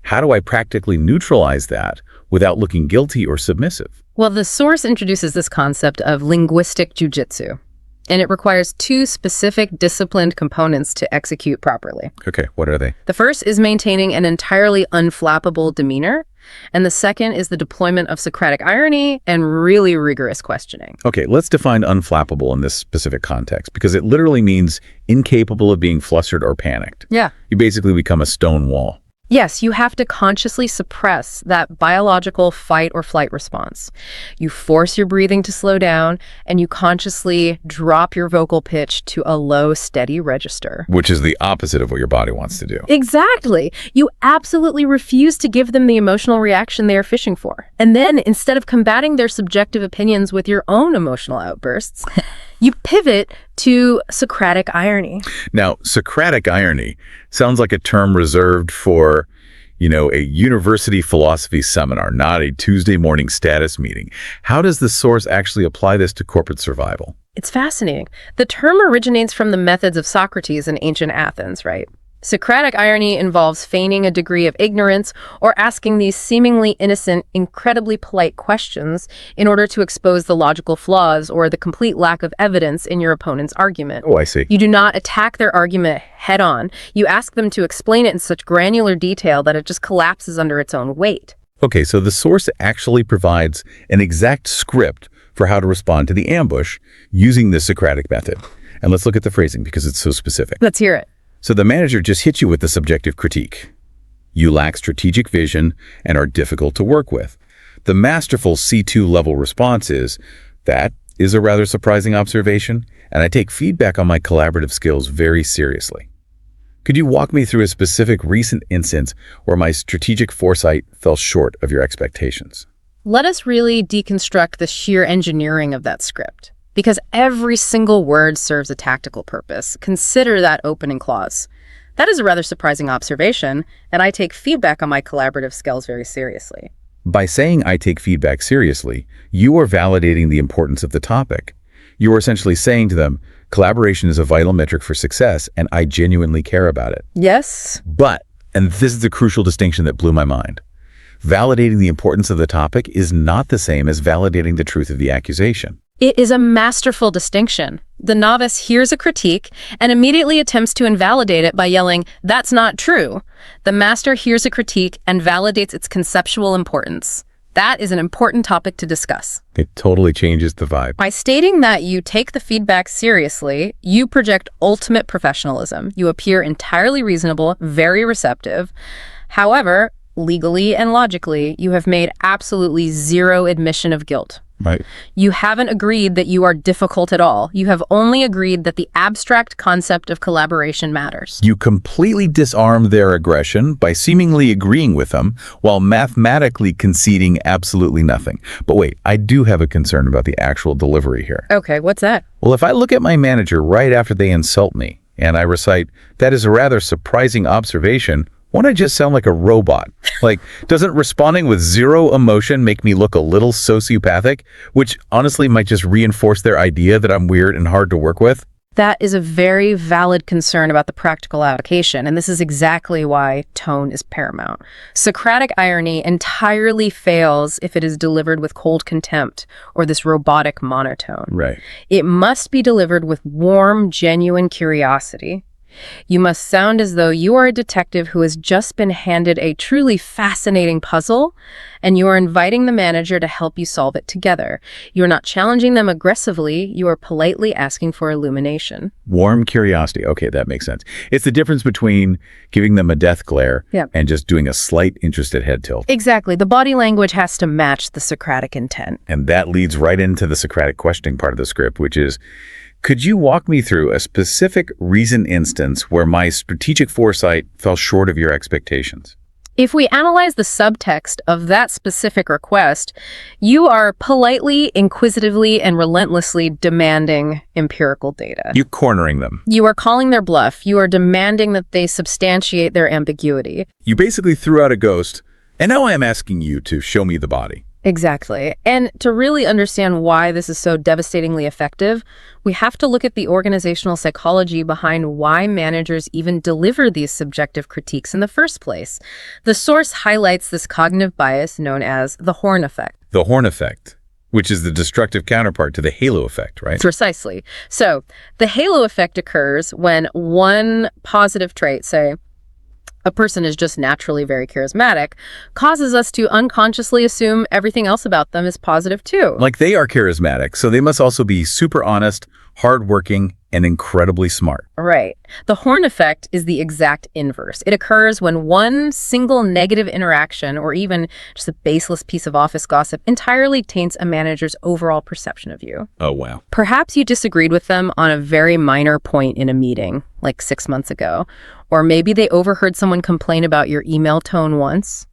how do I practically neutralize that without looking guilty or submissive? Well, the source introduces this concept of linguistic jujitsu, and it requires two specific disciplined components to execute properly. Okay, what are they? The first is maintaining an entirely unflappable demeanor, and the second is the deployment of Socratic irony and really rigorous questioning. Okay, let's define unflappable in this specific context, because it literally means incapable of being flustered or panicked. Yeah. You basically become a stone wall. Yes, you have to consciously suppress that biological fight or flight response. You force your breathing to slow down, and you consciously drop your vocal pitch to a low, steady register. Which is the opposite of what your body wants to do. Exactly. You absolutely refuse to give them the emotional reaction they are fishing for. And then, instead of combating their subjective opinions with your own emotional outbursts, you pivot to Socratic irony. Now, Socratic irony sounds like a term reserved for, a university philosophy seminar, not a Tuesday morning status meeting. How does the source actually apply this to corporate survival? It's fascinating. The term originates from the methods of Socrates in ancient Athens, right? Socratic irony involves feigning a degree of ignorance or asking these seemingly innocent, incredibly polite questions in order to expose the logical flaws or the complete lack of evidence in your opponent's argument. Oh, I see. You do not attack their argument head on. You ask them to explain it in such granular detail that it just collapses under its own weight. Okay, so the source actually provides an exact script for how to respond to the ambush using the Socratic method. And let's look at the phrasing because it's so specific. Let's hear it. So the manager just hits you with the subjective critique. You lack strategic vision and are difficult to work with. The masterful C2 level response is, that is a rather surprising observation, and I take feedback on my collaborative skills very seriously. Could you walk me through a specific recent instance where my strategic foresight fell short of your expectations? Let us really deconstruct the sheer engineering of that script, because every single word serves a tactical purpose. Consider that opening clause. That is a rather surprising observation, and I take feedback on my collaborative skills very seriously. By saying I take feedback seriously, you are validating the importance of the topic. You are essentially saying to them, collaboration is a vital metric for success, and I genuinely care about it. Yes. But, and this is the crucial distinction that blew my mind, validating the importance of the topic is not the same as validating the truth of the accusation. It is a masterful distinction. The novice hears a critique and immediately attempts to invalidate it by yelling, "That's not true." The master hears a critique and validates its conceptual importance. That is an important topic to discuss. It totally changes the vibe. By stating that you take the feedback seriously, you project ultimate professionalism. You appear entirely reasonable, very receptive. However, legally and logically, you have made absolutely zero admission of guilt. Right. You haven't agreed that you are difficult at all. You have only agreed that the abstract concept of collaboration matters. You completely disarm their aggression by seemingly agreeing with them while mathematically conceding absolutely nothing. But wait, I do have a concern about the actual delivery here. Okay, what's that? Well, if I look at my manager right after they insult me and I recite, "That is a rather surprising observation," won't I just sound like a robot? Like, doesn't responding with zero emotion make me look a little sociopathic, which honestly might just reinforce their idea that I'm weird and hard to work with? That is a very valid concern about the practical application, and this is exactly why tone is paramount. Socratic irony entirely fails if it is delivered with cold contempt or this robotic monotone. Right. It must be delivered with warm, genuine curiosity. You must sound as though you are a detective who has just been handed a truly fascinating puzzle, and you are inviting the manager to help you solve it together. You are not challenging them aggressively. You are politely asking for illumination. Warm curiosity. Okay, that makes sense. It's the difference between giving them a death glare and just doing a slight interested head tilt. Exactly. The body language has to match the Socratic intent. And that leads right into the Socratic questioning part of the script, which is, could you walk me through a specific recent instance where my strategic foresight fell short of your expectations? If we analyze the subtext of that specific request, you are politely, inquisitively, and relentlessly demanding empirical data. You're cornering them. You are calling their bluff. You are demanding that they substantiate their ambiguity. You basically threw out a ghost, and now I'm asking you to show me the body. Exactly. And to really understand why this is so devastatingly effective, we have to look at the organizational psychology behind why managers even deliver these subjective critiques in the first place. The source highlights this cognitive bias known as the horn effect. The horn effect, which is the destructive counterpart to the halo effect, right? Precisely. So the halo effect occurs when one positive trait, say, a person is just naturally very charismatic, causes us to unconsciously assume everything else about them is positive too. Like they are charismatic, so they must also be super honest, hardworking, and incredibly smart. Right. The horn effect is the exact inverse. It occurs when one single negative interaction or even just a baseless piece of office gossip entirely taints a manager's overall perception of you. Oh, wow. Perhaps you disagreed with them on a very minor point in a meeting, like 6 months ago. Or maybe they overheard someone complain about your email tone once.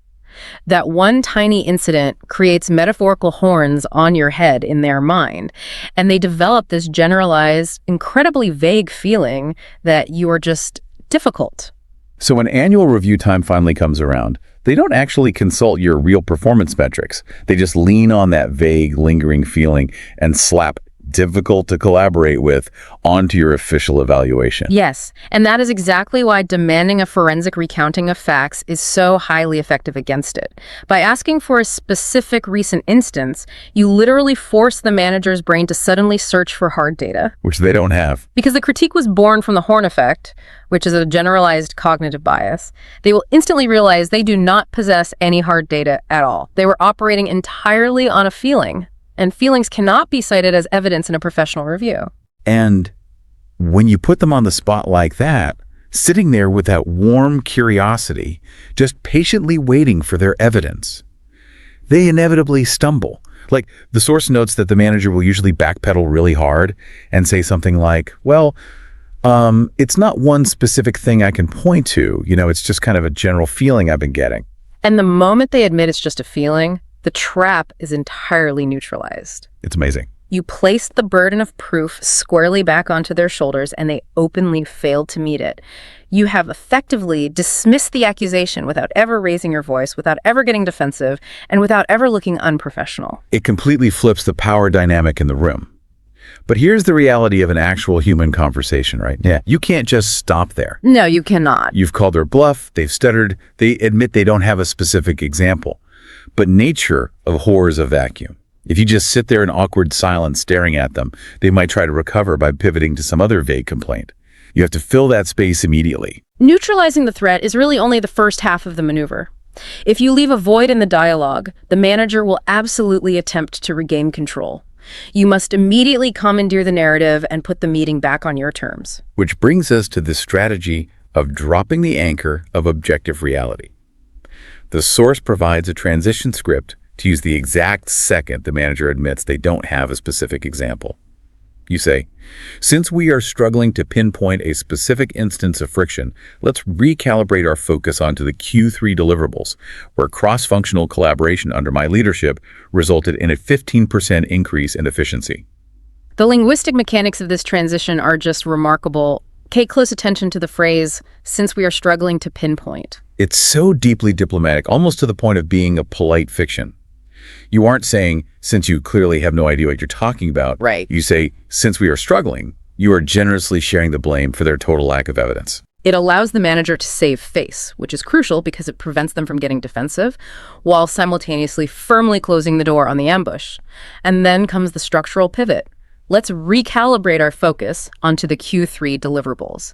That one tiny incident creates metaphorical horns on your head in their mind, and they develop this generalized, incredibly vague feeling that you are just difficult. So when annual review time finally comes around, they don't actually consult your real performance metrics. They just lean on that vague, lingering feeling and slap difficult to collaborate with onto your official evaluation. Yes, and that is exactly why demanding a forensic recounting of facts is so highly effective against it. By asking for a specific recent instance, you literally force the manager's brain to suddenly search for hard data. Which they don't have. Because the critique was born from the horn effect, which is a generalized cognitive bias. They will instantly realize they do not possess any hard data at all. They were operating entirely on a feeling. and feelings cannot be cited as evidence in a professional review. And when you put them on the spot like that, sitting there with that warm curiosity, just patiently waiting for their evidence, they inevitably stumble. Like, the source notes that the manager will usually backpedal really hard and say something like, well, it's not one specific thing I can point to. It's just kind of a general feeling I've been getting. And the moment they admit it's just a feeling, the trap is entirely neutralized. It's amazing. You place the burden of proof squarely back onto their shoulders, and they openly failed to meet it. You have effectively dismissed the accusation without ever raising your voice, without ever getting defensive, and without ever looking unprofessional. It completely flips the power dynamic in the room. But here's the reality of an actual human conversation, right? Yeah. You can't just stop there. No, you cannot. You've called their bluff, they've stuttered, they admit they don't have a specific example. But nature abhors a vacuum. If you just sit there in awkward silence staring at them, they might try to recover by pivoting to some other vague complaint. You have to fill that space immediately. Neutralizing the threat is really only the first half of the maneuver. If you leave a void in the dialogue, the manager will absolutely attempt to regain control. You must immediately commandeer the narrative and put the meeting back on your terms. Which brings us to the strategy of dropping the anchor of objective reality. The source provides a transition script to use the exact second the manager admits they don't have a specific example. You say, since we are struggling to pinpoint a specific instance of friction, let's recalibrate our focus onto the Q3 deliverables, where cross-functional collaboration under my leadership resulted in a 15% increase in efficiency. The linguistic mechanics of this transition are just remarkable. Pay close attention to the phrase, since we are struggling to pinpoint. It's so deeply diplomatic, almost to the point of being a polite fiction. You aren't saying, since you clearly have no idea what you're talking about. Right. You say, since we are struggling, you are generously sharing the blame for their total lack of evidence. It allows the manager to save face, which is crucial because it prevents them from getting defensive, while simultaneously firmly closing the door on the ambush. And then comes the structural pivot. Let's recalibrate our focus onto the Q3 deliverables.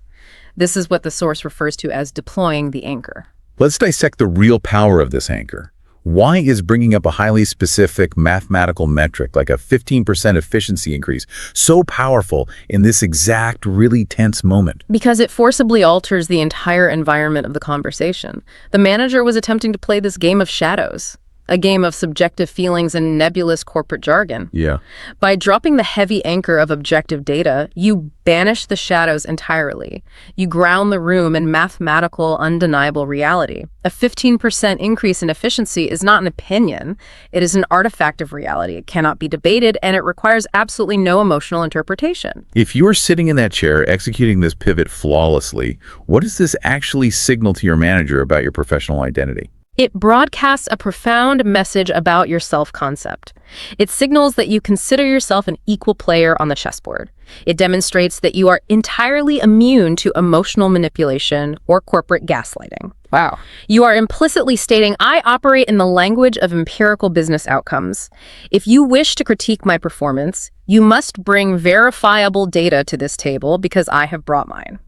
This is what the source refers to as deploying the anchor. Let's dissect the real power of this anchor. Why is bringing up a highly specific mathematical metric like a 15% efficiency increase so powerful in this exact really tense moment? Because it forcibly alters the entire environment of the conversation. The manager was attempting to play this game of shadows, a game of subjective feelings and nebulous corporate jargon. Yeah. By dropping the heavy anchor of objective data, you banish the shadows entirely. You ground the room in mathematical, undeniable reality. A 15% increase in efficiency is not an opinion. It is an artifact of reality. It cannot be debated, and it requires absolutely no emotional interpretation. If you're sitting in that chair executing this pivot flawlessly, what does this actually signal to your manager about your professional identity? It broadcasts a profound message about your self-concept. It signals that you consider yourself an equal player on the chessboard. It demonstrates that you are entirely immune to emotional manipulation or corporate gaslighting. Wow. You are implicitly stating, I operate in the language of empirical business outcomes. If you wish to critique my performance, you must bring verifiable data to this table because I have brought mine.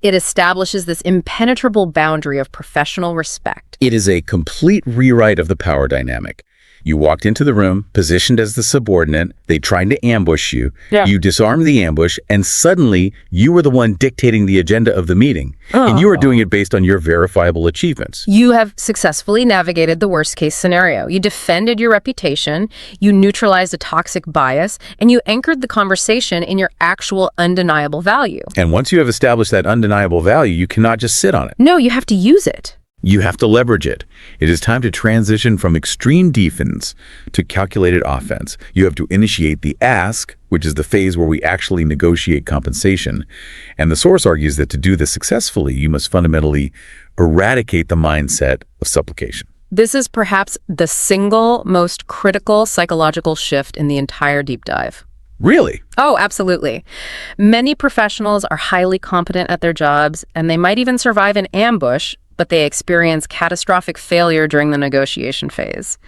It establishes this impenetrable boundary of professional respect. It is a complete rewrite of the power dynamic. You walked into the room, positioned as the subordinate, they tried to ambush you, you disarmed the ambush, and suddenly you were the one dictating the agenda of the meeting. And you were doing it based on your verifiable achievements. You have successfully navigated the worst-case scenario. You defended your reputation, you neutralized a toxic bias, and you anchored the conversation in your actual undeniable value. And once you have established that undeniable value, you cannot just sit on it. No, you have to use it. You have to leverage it. It is time to transition from extreme defense to calculated offense. You have to initiate the ask, which is the phase where we actually negotiate compensation. And the source argues that to do this successfully, you must fundamentally eradicate the mindset of supplication. This is perhaps the single most critical psychological shift in the entire deep dive. Really? Oh, absolutely. Many professionals are highly competent at their jobs, and they might even survive an ambush, but they experience catastrophic failure during the negotiation phase.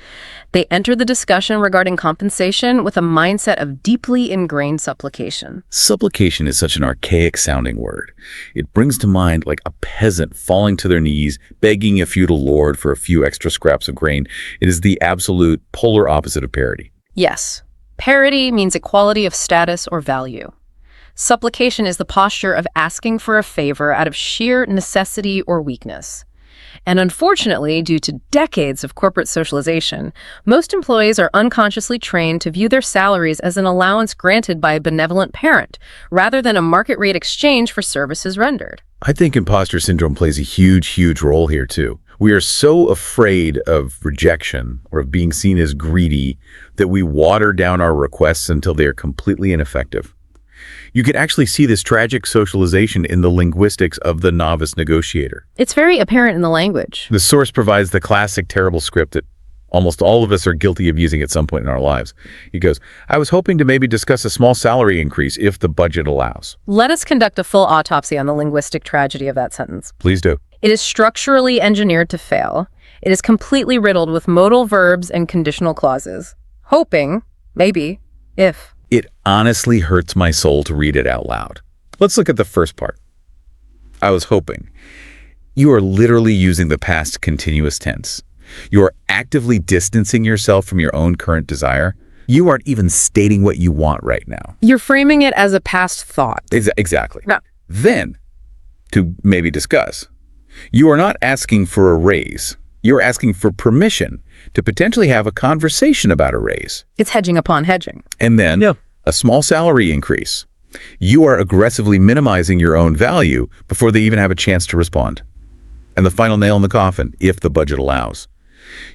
They enter the discussion regarding compensation with a mindset of deeply ingrained supplication. Supplication is such an archaic-sounding word. It brings to mind like a peasant falling to their knees, begging a feudal lord for a few extra scraps of grain. It is the absolute polar opposite of parity. Yes. Parity means equality of status or value. Supplication is the posture of asking for a favor out of sheer necessity or weakness. And unfortunately, due to decades of corporate socialization, most employees are unconsciously trained to view their salaries as an allowance granted by a benevolent parent, rather than a market rate exchange for services rendered. I think imposter syndrome plays a huge role here too. We are so afraid of rejection or of being seen as greedy that we water down our requests until they are completely ineffective. You can actually see this tragic socialization in the linguistics of the novice negotiator. It's very apparent in the language. The source provides the classic terrible script that almost all of us are guilty of using at some point in our lives. He goes, I was hoping to maybe discuss a small salary increase if the budget allows. Let us conduct a full autopsy on the linguistic tragedy of that sentence. Please do. It is structurally engineered to fail. It is completely riddled with modal verbs and conditional clauses. Hoping, maybe, if. It honestly hurts my soul to read it out loud. Let's look at the first part. I was hoping. You are literally using the past continuous tense. You are actively distancing yourself from your own current desire. You aren't even stating what you want right now. You're framing it as a past thought. Exactly. No. Then, to maybe discuss, you are not asking for a raise. You're asking for permission to potentially have a conversation about a raise. It's hedging upon hedging. And then a small salary increase. You are aggressively minimizing your own value before they even have a chance to respond. And the final nail in the coffin, if the budget allows.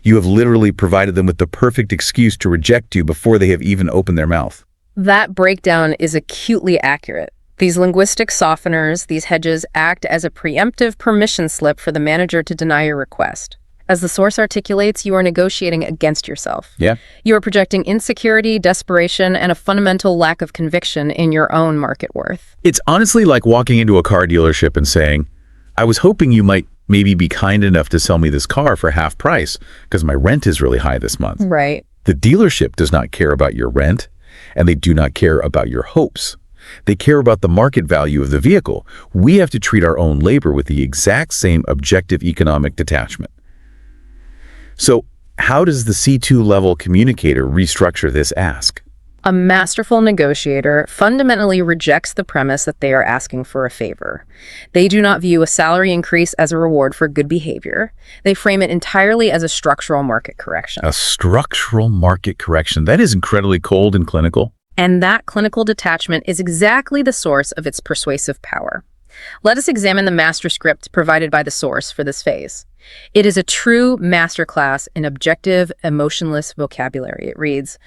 You have literally provided them with the perfect excuse to reject you before they have even opened their mouth. That breakdown is acutely accurate. These linguistic softeners, these hedges, act as a preemptive permission slip for the manager to deny your request. As the source articulates, you are negotiating against yourself. Yeah. You are projecting insecurity, desperation, and a fundamental lack of conviction in your own market worth. It's honestly like walking into a car dealership and saying, I was hoping you might maybe be kind enough to sell me this car for half price because my rent is really high this month. Right. The dealership does not care about your rent, and they do not care about your hopes. They care about the market value of the vehicle. We have to treat our own labor with the exact same objective economic detachment. So how does the C2 level communicator restructure this ask? A masterful negotiator fundamentally rejects the premise that they are asking for a favor. They do not view a salary increase as a reward for good behavior. They frame it entirely as a structural market correction. A structural market correction. That is incredibly cold and clinical. And that clinical detachment is exactly the source of its persuasive power. Let us examine the master script provided by the source for this phase. It is a true masterclass in objective, emotionless vocabulary. It reads,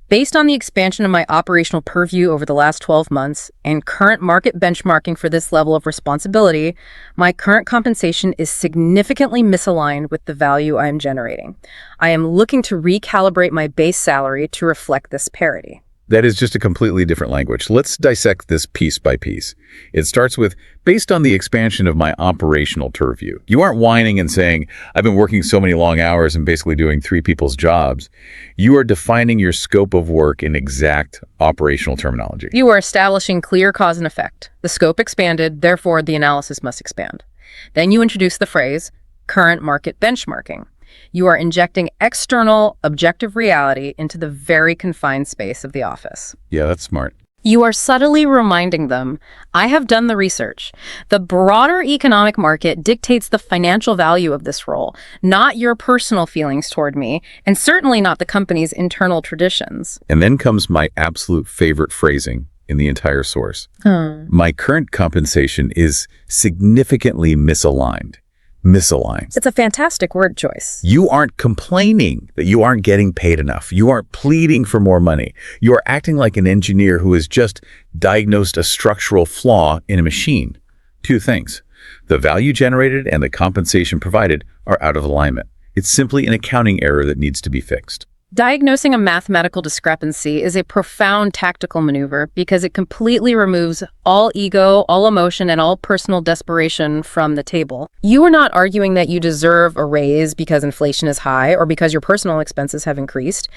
based on the expansion of my operational purview over the last 12 months and current market benchmarking for this level of responsibility, my current compensation is significantly misaligned with the value I am generating. I am looking to recalibrate my base salary to reflect this parity. That is just a completely different language. Let's dissect this piece by piece. It starts with, based on the expansion of my operational purview. You aren't whining and saying, I've been working so many long hours and basically doing 3 people's jobs. You are defining your scope of work in exact operational terminology. You are establishing clear cause and effect. The scope expanded, therefore the analysis must expand. Then you introduce the phrase, current market benchmarking. You are injecting external, objective reality into the very confined space of the office. Yeah, that's smart. You are subtly reminding them, I have done the research. The broader economic market dictates the financial value of this role, not your personal feelings toward me, and certainly not the company's internal traditions. And then comes my absolute favorite phrasing in the entire source. My current compensation is significantly misaligned. Misaligned. It's a fantastic word choice. You aren't complaining that you aren't getting paid enough. You aren't pleading for more money. You are acting like an engineer who has just diagnosed a structural flaw in a machine. 2 things. The value generated and the compensation provided are out of alignment. It's simply an accounting error that needs to be fixed. Diagnosing a mathematical discrepancy is a profound tactical maneuver because it completely removes all ego, all emotion, and all personal desperation from the table. You are not arguing that you deserve a raise because inflation is high or because your personal expenses have increased.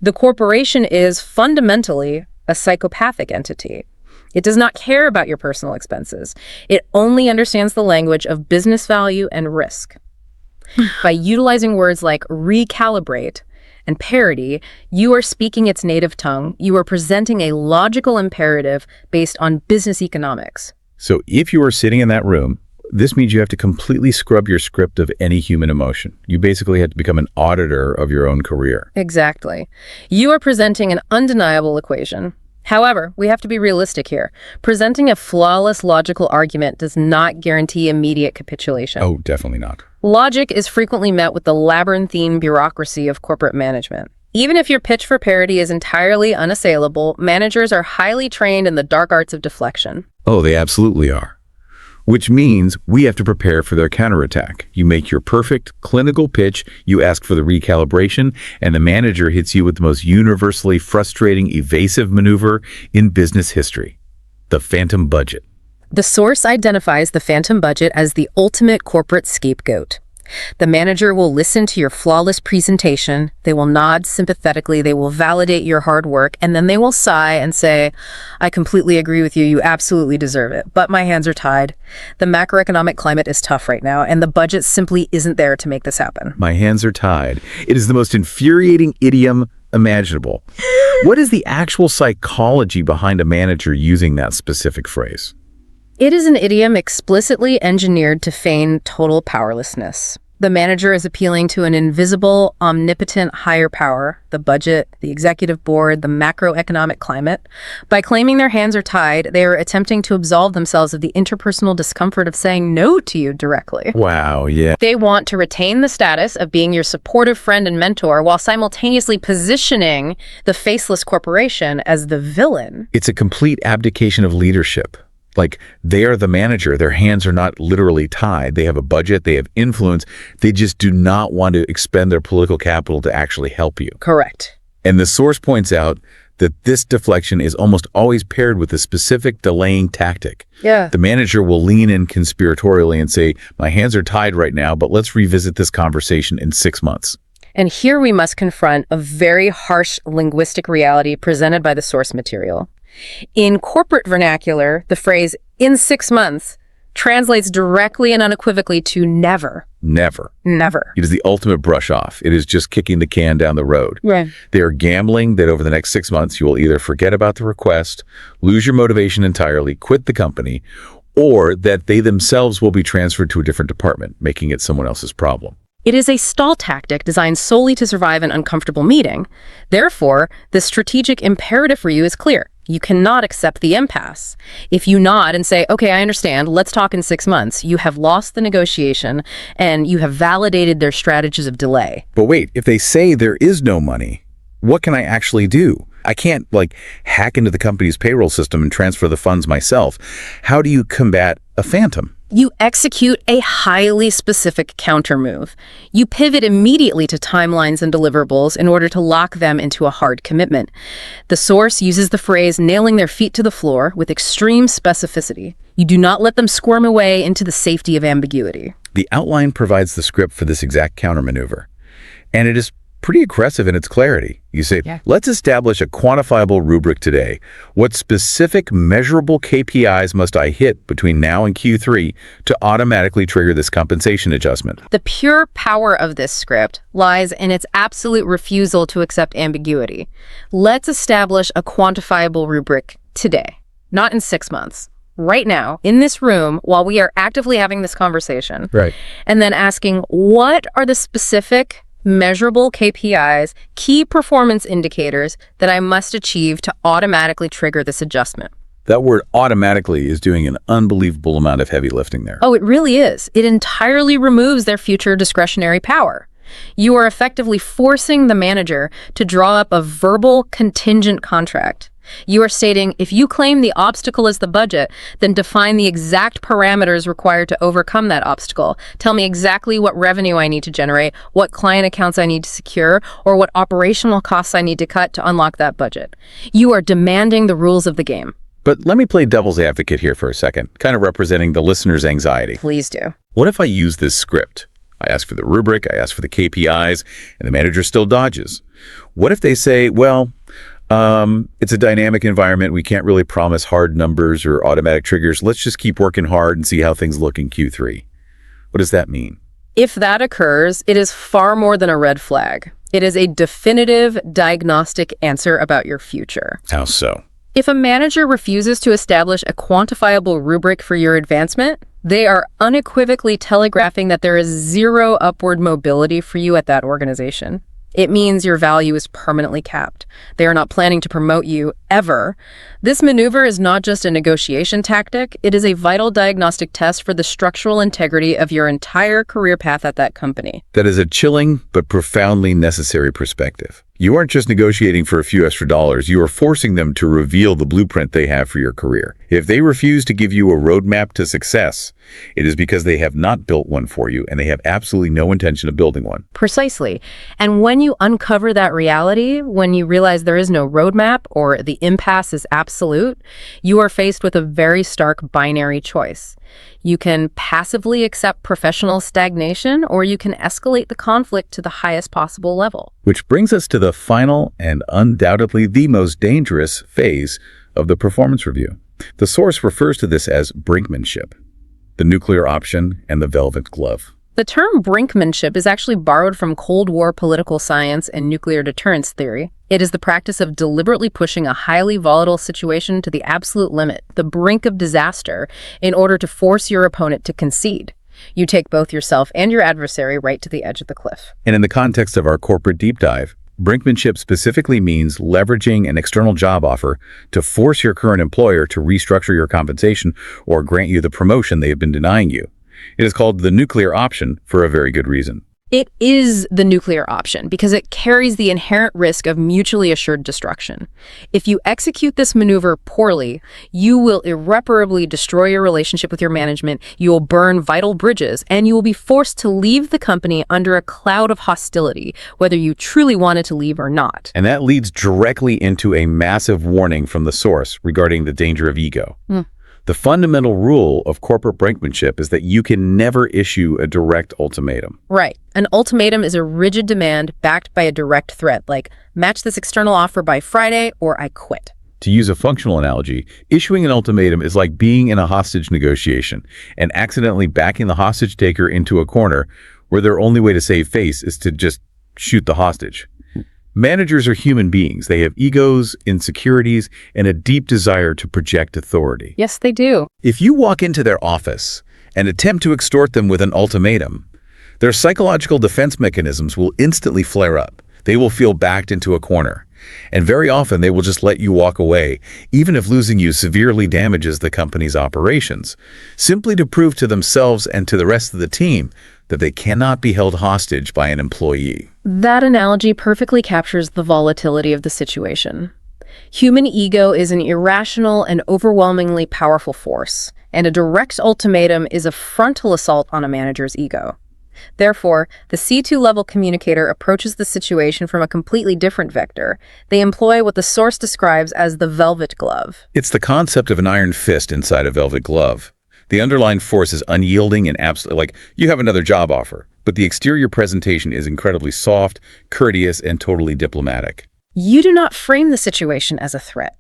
The corporation is fundamentally a psychopathic entity. It does not care about your personal expenses. It only understands the language of business value and risk. By utilizing words like recalibrate and parity, you are speaking its native tongue. You are presenting a logical imperative based on business economics. So if you are sitting in that room, this means you have to completely scrub your script of any human emotion. You basically have to become an auditor of your own career. Exactly. You are presenting an undeniable equation. However, we have to be realistic here. Presenting a flawless logical argument does not guarantee immediate capitulation. Oh, definitely not. Logic is frequently met with the labyrinthine bureaucracy of corporate management. Even if your pitch for parity is entirely unassailable, managers are highly trained in the dark arts of deflection. Oh, they absolutely are. Which means we have to prepare for their counterattack. You make your perfect clinical pitch, you ask for the recalibration, and the manager hits you with the most universally frustrating evasive maneuver in business history, the phantom budget. The source identifies the phantom budget as the ultimate corporate scapegoat. The manager will listen to your flawless presentation, they will nod sympathetically, they will validate your hard work, and then they will sigh and say, I completely agree with you, you absolutely deserve it, but my hands are tied. The macroeconomic climate is tough right now, and the budget simply isn't there to make this happen. My hands are tied. It is the most infuriating idiom imaginable. What is the actual psychology behind a manager using that specific phrase? It is an idiom explicitly engineered to feign total powerlessness. The manager is appealing to an invisible, omnipotent higher power, the budget, the executive board, the macroeconomic climate. By claiming their hands are tied, they are attempting to absolve themselves of the interpersonal discomfort of saying no to you directly. Wow, yeah. They want to retain the status of being your supportive friend and mentor while simultaneously positioning the faceless corporation as the villain. It's a complete abdication of leadership. Like, they are the manager. Their hands are not literally tied. They have a budget. They have influence. They just do not want to expend their political capital to actually help you. Correct. And the source points out that this deflection is almost always paired with a specific delaying tactic. Yeah. The manager will lean in conspiratorially and say, my hands are tied right now, but let's revisit this conversation in 6 months. And here we must confront a very harsh linguistic reality presented by the source material. In corporate vernacular, the phrase, in 6 months, translates directly and unequivocally to never. Never. Never. It is the ultimate brush off. It is just kicking the can down the road. Right. They are gambling that over the next 6 months, you will either forget about the request, lose your motivation entirely, quit the company, or that they themselves will be transferred to a different department, making it someone else's problem. It is a stall tactic designed solely to survive an uncomfortable meeting. Therefore, the strategic imperative for you is clear. You cannot accept the impasse. If you nod and say, okay, I understand, let's talk in 6 months, you have lost the negotiation and you have validated their strategies of delay. But wait, if they say there is no money, what can I actually do? I can't, hack into the company's payroll system and transfer the funds myself. How do you combat a phantom? You execute a highly specific countermove. You pivot immediately to timelines and deliverables in order to lock them into a hard commitment. The source uses the phrase nailing their feet to the floor with extreme specificity. You do not let them squirm away into the safety of ambiguity. The outline provides the script for this exact countermaneuver, and it is pretty aggressive in its clarity. You say, let's establish a quantifiable rubric today. What specific measurable KPIs must I hit between now and Q3 to automatically trigger this compensation adjustment? The pure power of this script lies in its absolute refusal to accept ambiguity. Let's establish a quantifiable rubric today, not in 6 months. Right now, in this room, while we are actively having this conversation. Right. And then asking, what are the specific measurable KPIs, key performance indicators that I must achieve to automatically trigger this adjustment? That word automatically is doing an unbelievable amount of heavy lifting there. Oh, it really is. It entirely removes their future discretionary power. You are effectively forcing the manager to draw up a verbal contingent contract. You are stating, if you claim the obstacle is the budget, then define the exact parameters required to overcome that obstacle. Tell me exactly what revenue I need to generate, what client accounts I need to secure, or what operational costs I need to cut to unlock that budget. You are demanding the rules of the game. But let me play devil's advocate here for a second, kind of representing the listener's anxiety. Please do. What if I use this script? I ask for the rubric, I ask for the KPIs, and the manager still dodges. What if they say, well, it's a dynamic environment. We can't really promise hard numbers or automatic triggers. Let's just keep working hard and see how things look in Q3. What does that mean? If that occurs, it is far more than a red flag. It is a definitive diagnostic answer about your future. How so? If a manager refuses to establish a quantifiable rubric for your advancement, they are unequivocally telegraphing that there is zero upward mobility for you at that organization. It means your value is permanently capped. They are not planning to promote you, ever. This maneuver is not just a negotiation tactic, it is a vital diagnostic test for the structural integrity of your entire career path at that company. That is a chilling but profoundly necessary perspective. You aren't just negotiating for a few extra dollars, you are forcing them to reveal the blueprint they have for your career. If they refuse to give you a roadmap to success, it is because they have not built one for you and they have absolutely no intention of building one. Precisely. And when you uncover that reality, when you realize there is no roadmap or the impasse is absolute, you are faced with a very stark binary choice. You can passively accept professional stagnation, or you can escalate the conflict to the highest possible level. Which brings us to the final and undoubtedly the most dangerous phase of the performance review. The source refers to this as brinkmanship, the nuclear option and the velvet glove. The term brinkmanship is actually borrowed from Cold War political science and nuclear deterrence theory. It is the practice of deliberately pushing a highly volatile situation to the absolute limit, the brink of disaster, in order to force your opponent to concede. You take both yourself and your adversary right to the edge of the cliff. And in the context of our corporate deep dive, brinkmanship specifically means leveraging an external job offer to force your current employer to restructure your compensation or grant you the promotion they have been denying you. It is called the nuclear option for a very good reason. It is the nuclear option because it carries the inherent risk of mutually assured destruction. If you execute this maneuver poorly, you will irreparably destroy your relationship with your management, you will burn vital bridges, and you will be forced to leave the company under a cloud of hostility, whether you truly wanted to leave or not. And that leads directly into a massive warning from the source regarding the danger of ego. The fundamental rule of corporate brinkmanship is that you can never issue a direct ultimatum. Right. An ultimatum is a rigid demand backed by a direct threat, like, match this external offer by Friday or I quit. To use a functional analogy, issuing an ultimatum is like being in a hostage negotiation and accidentally backing the hostage taker into a corner where their only way to save face is to just shoot the hostage. Managers are human beings. They have egos, insecurities, and a deep desire to project authority. Yes, they do. If you walk into their office and attempt to extort them with an ultimatum, their psychological defense mechanisms will instantly flare up. They will feel backed into a corner. And very often they will just let you walk away, even if losing you severely damages the company's operations, simply to prove to themselves and to the rest of the team that they cannot be held hostage by an employee. That analogy perfectly captures the volatility of the situation. Human ego is an irrational and overwhelmingly powerful force, and a direct ultimatum is a frontal assault on a manager's ego. Therefore, the C2-level communicator approaches the situation from a completely different vector. They employ what the source describes as the velvet glove. It's the concept of an iron fist inside a velvet glove. The underlying force is unyielding and absolute, like you have another job offer, but the exterior presentation is incredibly soft, courteous, and totally diplomatic. You do not frame the situation as a threat.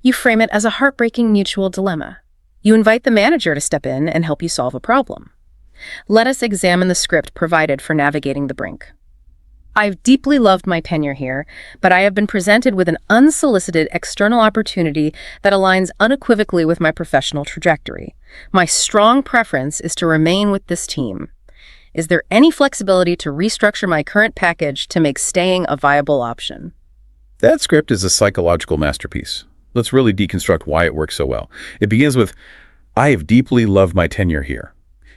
You frame it as a heartbreaking mutual dilemma. You invite the manager to step in and help you solve a problem. Let us examine the script provided for navigating the brink. I've deeply loved my tenure here, but I have been presented with an unsolicited external opportunity that aligns unequivocally with my professional trajectory. My strong preference is to remain with this team. Is there any flexibility to restructure my current package to make staying a viable option? That script is a psychological masterpiece. Let's really deconstruct why it works so well. It begins with, I have deeply loved my tenure here.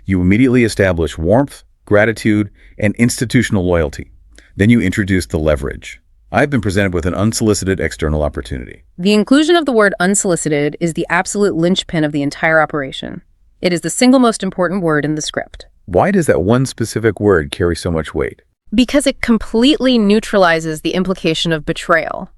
You immediately establish warmth, gratitude, and institutional loyalty. Then you introduce the leverage. I've been presented with an unsolicited external opportunity. The inclusion of the word unsolicited is the absolute linchpin of the entire operation. It is the single most important word in the script. Why does that one specific word carry so much weight? Because it completely neutralizes the implication of betrayal.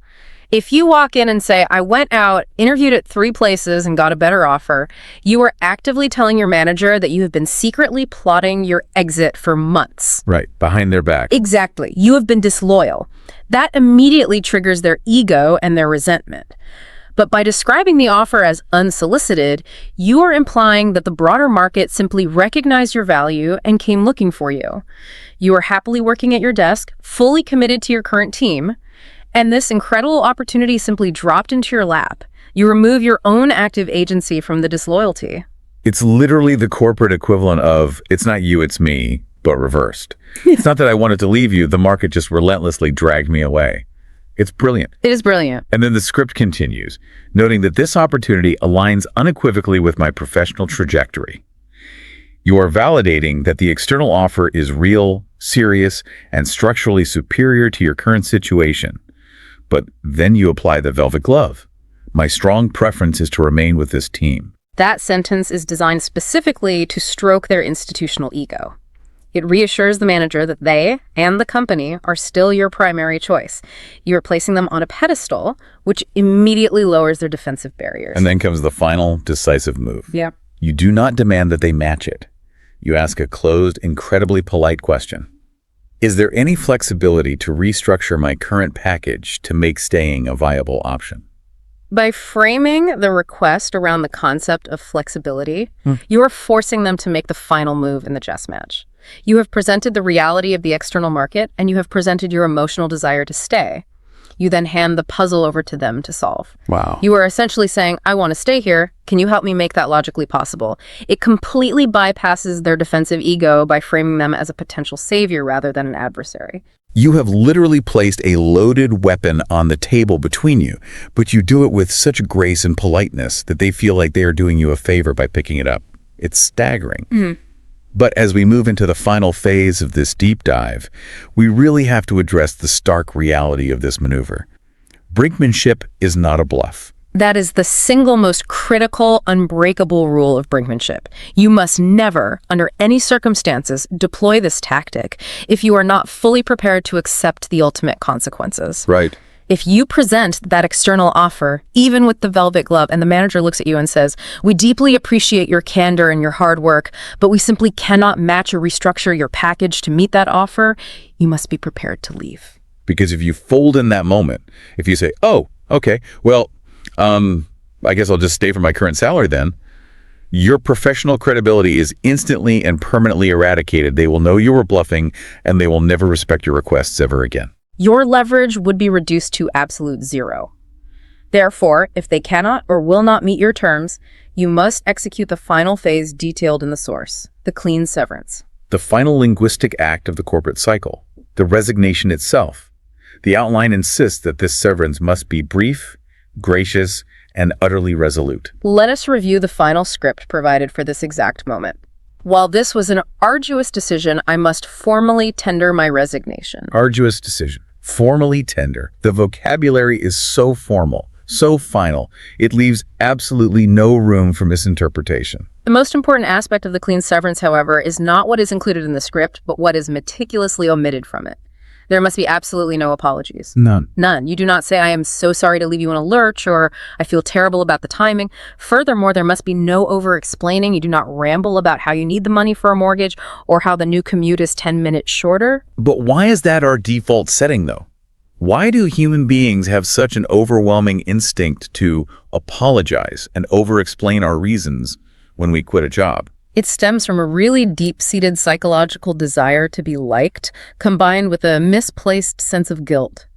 If you walk in and say, I went out, interviewed at 3 places, and got a better offer, you are actively telling your manager that you have been secretly plotting your exit for months. Right, behind their back. Exactly. You have been disloyal. That immediately triggers their ego and their resentment. But by describing the offer as unsolicited, you are implying that the broader market simply recognized your value and came looking for you. You are happily working at your desk, fully committed to your current team, and this incredible opportunity simply dropped into your lap. You remove your own active agency from the disloyalty. It's literally the corporate equivalent of, it's not you, it's me, but reversed. It's not that I wanted to leave you, the market just relentlessly dragged me away. It's brilliant. It is brilliant. And then the script continues, noting that this opportunity aligns unequivocally with my professional trajectory. You are validating that the external offer is real, serious, and structurally superior to your current situation. But then you apply the velvet glove. My strong preference is to remain with this team. That sentence is designed specifically to stroke their institutional ego. It reassures the manager that they and the company are still your primary choice. You are placing them on a pedestal, which immediately lowers their defensive barriers. And then comes the final decisive move. Yeah. You do not demand that they match it. You ask a closed, incredibly polite question. Is there any flexibility to restructure my current package to make staying a viable option? By framing the request around the concept of flexibility, you are forcing them to make the final move in the chess match. You have presented the reality of the external market, and you have presented your emotional desire to stay. You then hand the puzzle over to them to solve. Wow. You are essentially saying, I want to stay here. Can you help me make that logically possible? It completely bypasses their defensive ego by framing them as a potential savior rather than an adversary. You have literally placed a loaded weapon on the table between you, but you do it with such grace and politeness that they feel like they are doing you a favor by picking it up. It's staggering. But as we move into the final phase of this deep dive, we really have to address the stark reality of this maneuver. Brinkmanship is not a bluff. That is the single most critical, unbreakable rule of brinkmanship. You must never, under any circumstances, deploy this tactic if you are not fully prepared to accept the ultimate consequences. Right. If you present that external offer, even with the velvet glove, and the manager looks at you and says, we deeply appreciate your candor and your hard work, but we simply cannot match or restructure your package to meet that offer, you must be prepared to leave. Because if you fold in that moment, if you say, oh, okay, well, I guess I'll just stay for my current salary then, your professional credibility is instantly and permanently eradicated. They will know you were bluffing, and they will never respect your requests ever again. Your leverage would be reduced to absolute zero. Therefore, if they cannot or will not meet your terms, you must execute the final phase detailed in the source, the clean severance. The final linguistic act of the corporate cycle, the resignation itself. The outline insists that this severance must be brief, gracious, and utterly resolute. Let us review the final script provided for this exact moment. While this was an arduous decision, I must formally tender my resignation. Arduous decision. Formally tender. The vocabulary is so formal, so final, it leaves absolutely no room for misinterpretation. The most important aspect of the clean severance, however, is not what is included in the script, but what is meticulously omitted from it. There must be absolutely no apologies. None. None. You do not say, I am so sorry to leave you in a lurch, or I feel terrible about the timing. Furthermore, there must be no over-explaining. You do not ramble about how you need the money for a mortgage or how the new commute is 10 minutes shorter. But why is that our default setting, though? Why do human beings have such an overwhelming instinct to apologize and over-explain our reasons when we quit a job? It stems from a really deep-seated psychological desire to be liked, combined with a misplaced sense of guilt.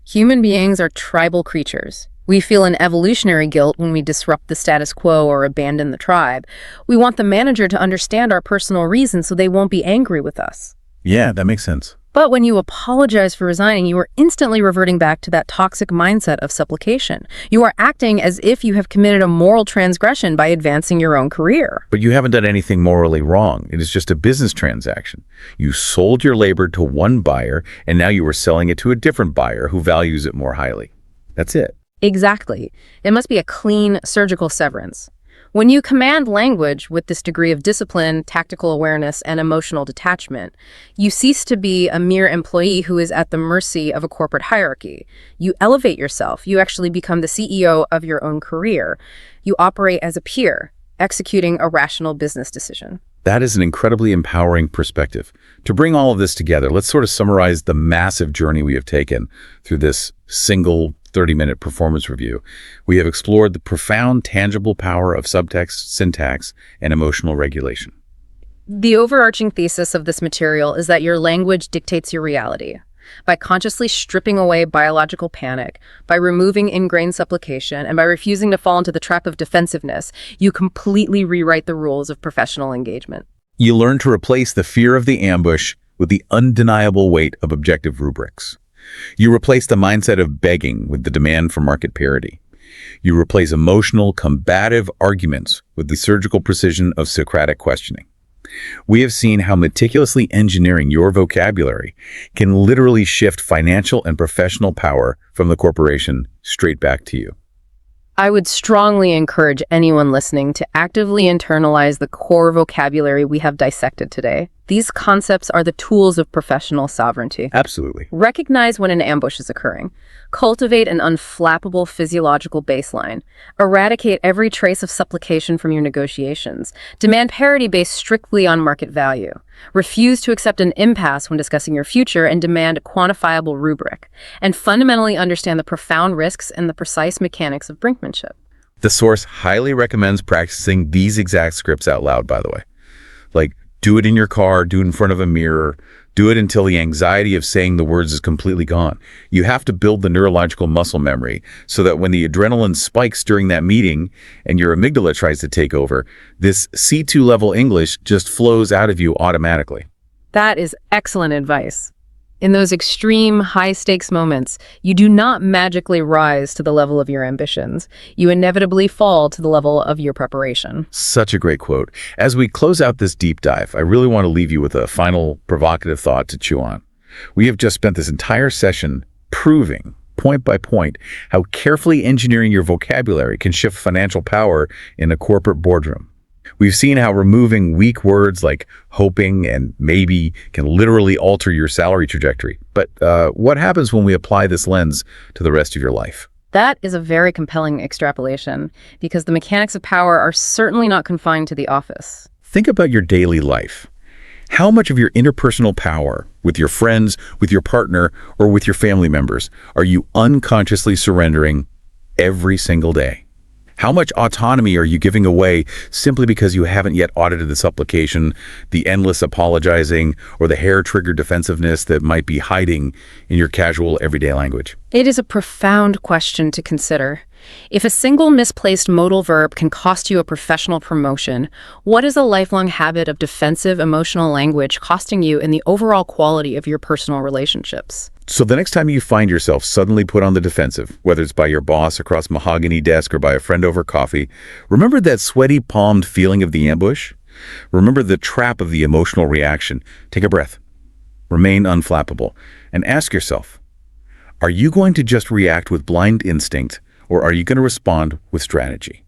Human beings are tribal creatures. We feel an evolutionary guilt when we disrupt the status quo or abandon the tribe. We want the manager to understand our personal reasons so they won't be angry with us. Yeah, that makes sense. But when you apologize for resigning, you are instantly reverting back to that toxic mindset of supplication. You are acting as if you have committed a moral transgression by advancing your own career. But you haven't done anything morally wrong. It is just a business transaction. You sold your labor to one buyer, and now you are selling it to a different buyer who values it more highly. That's it. Exactly. It must be a clean, surgical severance. When you command language with this degree of discipline, tactical awareness, and emotional detachment, you cease to be a mere employee who is at the mercy of a corporate hierarchy. You elevate yourself. You actually become the CEO of your own career. You operate as a peer, executing a rational business decision. That is an incredibly empowering perspective. To bring all of this together, let's sort of summarize the massive journey we have taken through this single 30-minute performance review, we have explored the profound, tangible power of subtext, syntax, and emotional regulation. The overarching thesis of this material is that your language dictates your reality. By consciously stripping away biological panic, by removing ingrained supplication, and by refusing to fall into the trap of defensiveness, you completely rewrite the rules of professional engagement. You learn to replace the fear of the ambush with the undeniable weight of objective rubrics. You replace the mindset of begging with the demand for market parity. You replace emotional, combative arguments with the surgical precision of Socratic questioning. We have seen how meticulously engineering your vocabulary can literally shift financial and professional power from the corporation straight back to you. I would strongly encourage anyone listening to actively internalize the core vocabulary we have dissected today. These concepts are the tools of professional sovereignty. Absolutely. Recognize when an ambush is occurring. Cultivate an unflappable physiological baseline. Eradicate every trace of supplication from your negotiations. Demand parity based strictly on market value. Refuse to accept an impasse when discussing your future and demand a quantifiable rubric. And fundamentally understand the profound risks and the precise mechanics of brinkmanship. The source highly recommends practicing these exact scripts out loud, by the way. Like, do it in your car, do it in front of a mirror, do it until the anxiety of saying the words is completely gone. You have to build the neurological muscle memory so that when the adrenaline spikes during that meeting and your amygdala tries to take over, this C2 level English just flows out of you automatically. That is excellent advice. In those extreme, high-stakes moments, you do not magically rise to the level of your ambitions. You inevitably fall to the level of your preparation. Such a great quote. As we close out this deep dive, I really want to leave you with a final provocative thought to chew on. We have just spent this entire session proving, point by point, how carefully engineering your vocabulary can shift financial power in a corporate boardroom. We've seen how removing weak words like hoping and maybe can literally alter your salary trajectory. But what happens when we apply this lens to the rest of your life? That is a very compelling extrapolation, because the mechanics of power are certainly not confined to the office. Think about your daily life. How much of your interpersonal power with your friends, with your partner, or with your family members are you unconsciously surrendering every single day? How much autonomy are you giving away simply because you haven't yet audited the supplication, the endless apologizing, or the hair-triggered defensiveness that might be hiding in your casual everyday language? It is a profound question to consider. If a single misplaced modal verb can cost you a professional promotion, what is a lifelong habit of defensive emotional language costing you in the overall quality of your personal relationships? So the next time you find yourself suddenly put on the defensive, whether it's by your boss across mahogany desk or by a friend over coffee, remember that sweaty palmed feeling of the ambush? Remember the trap of the emotional reaction. Take a breath. Remain unflappable. And ask yourself, are you going to just react with blind instinct, or are you going to respond with strategy?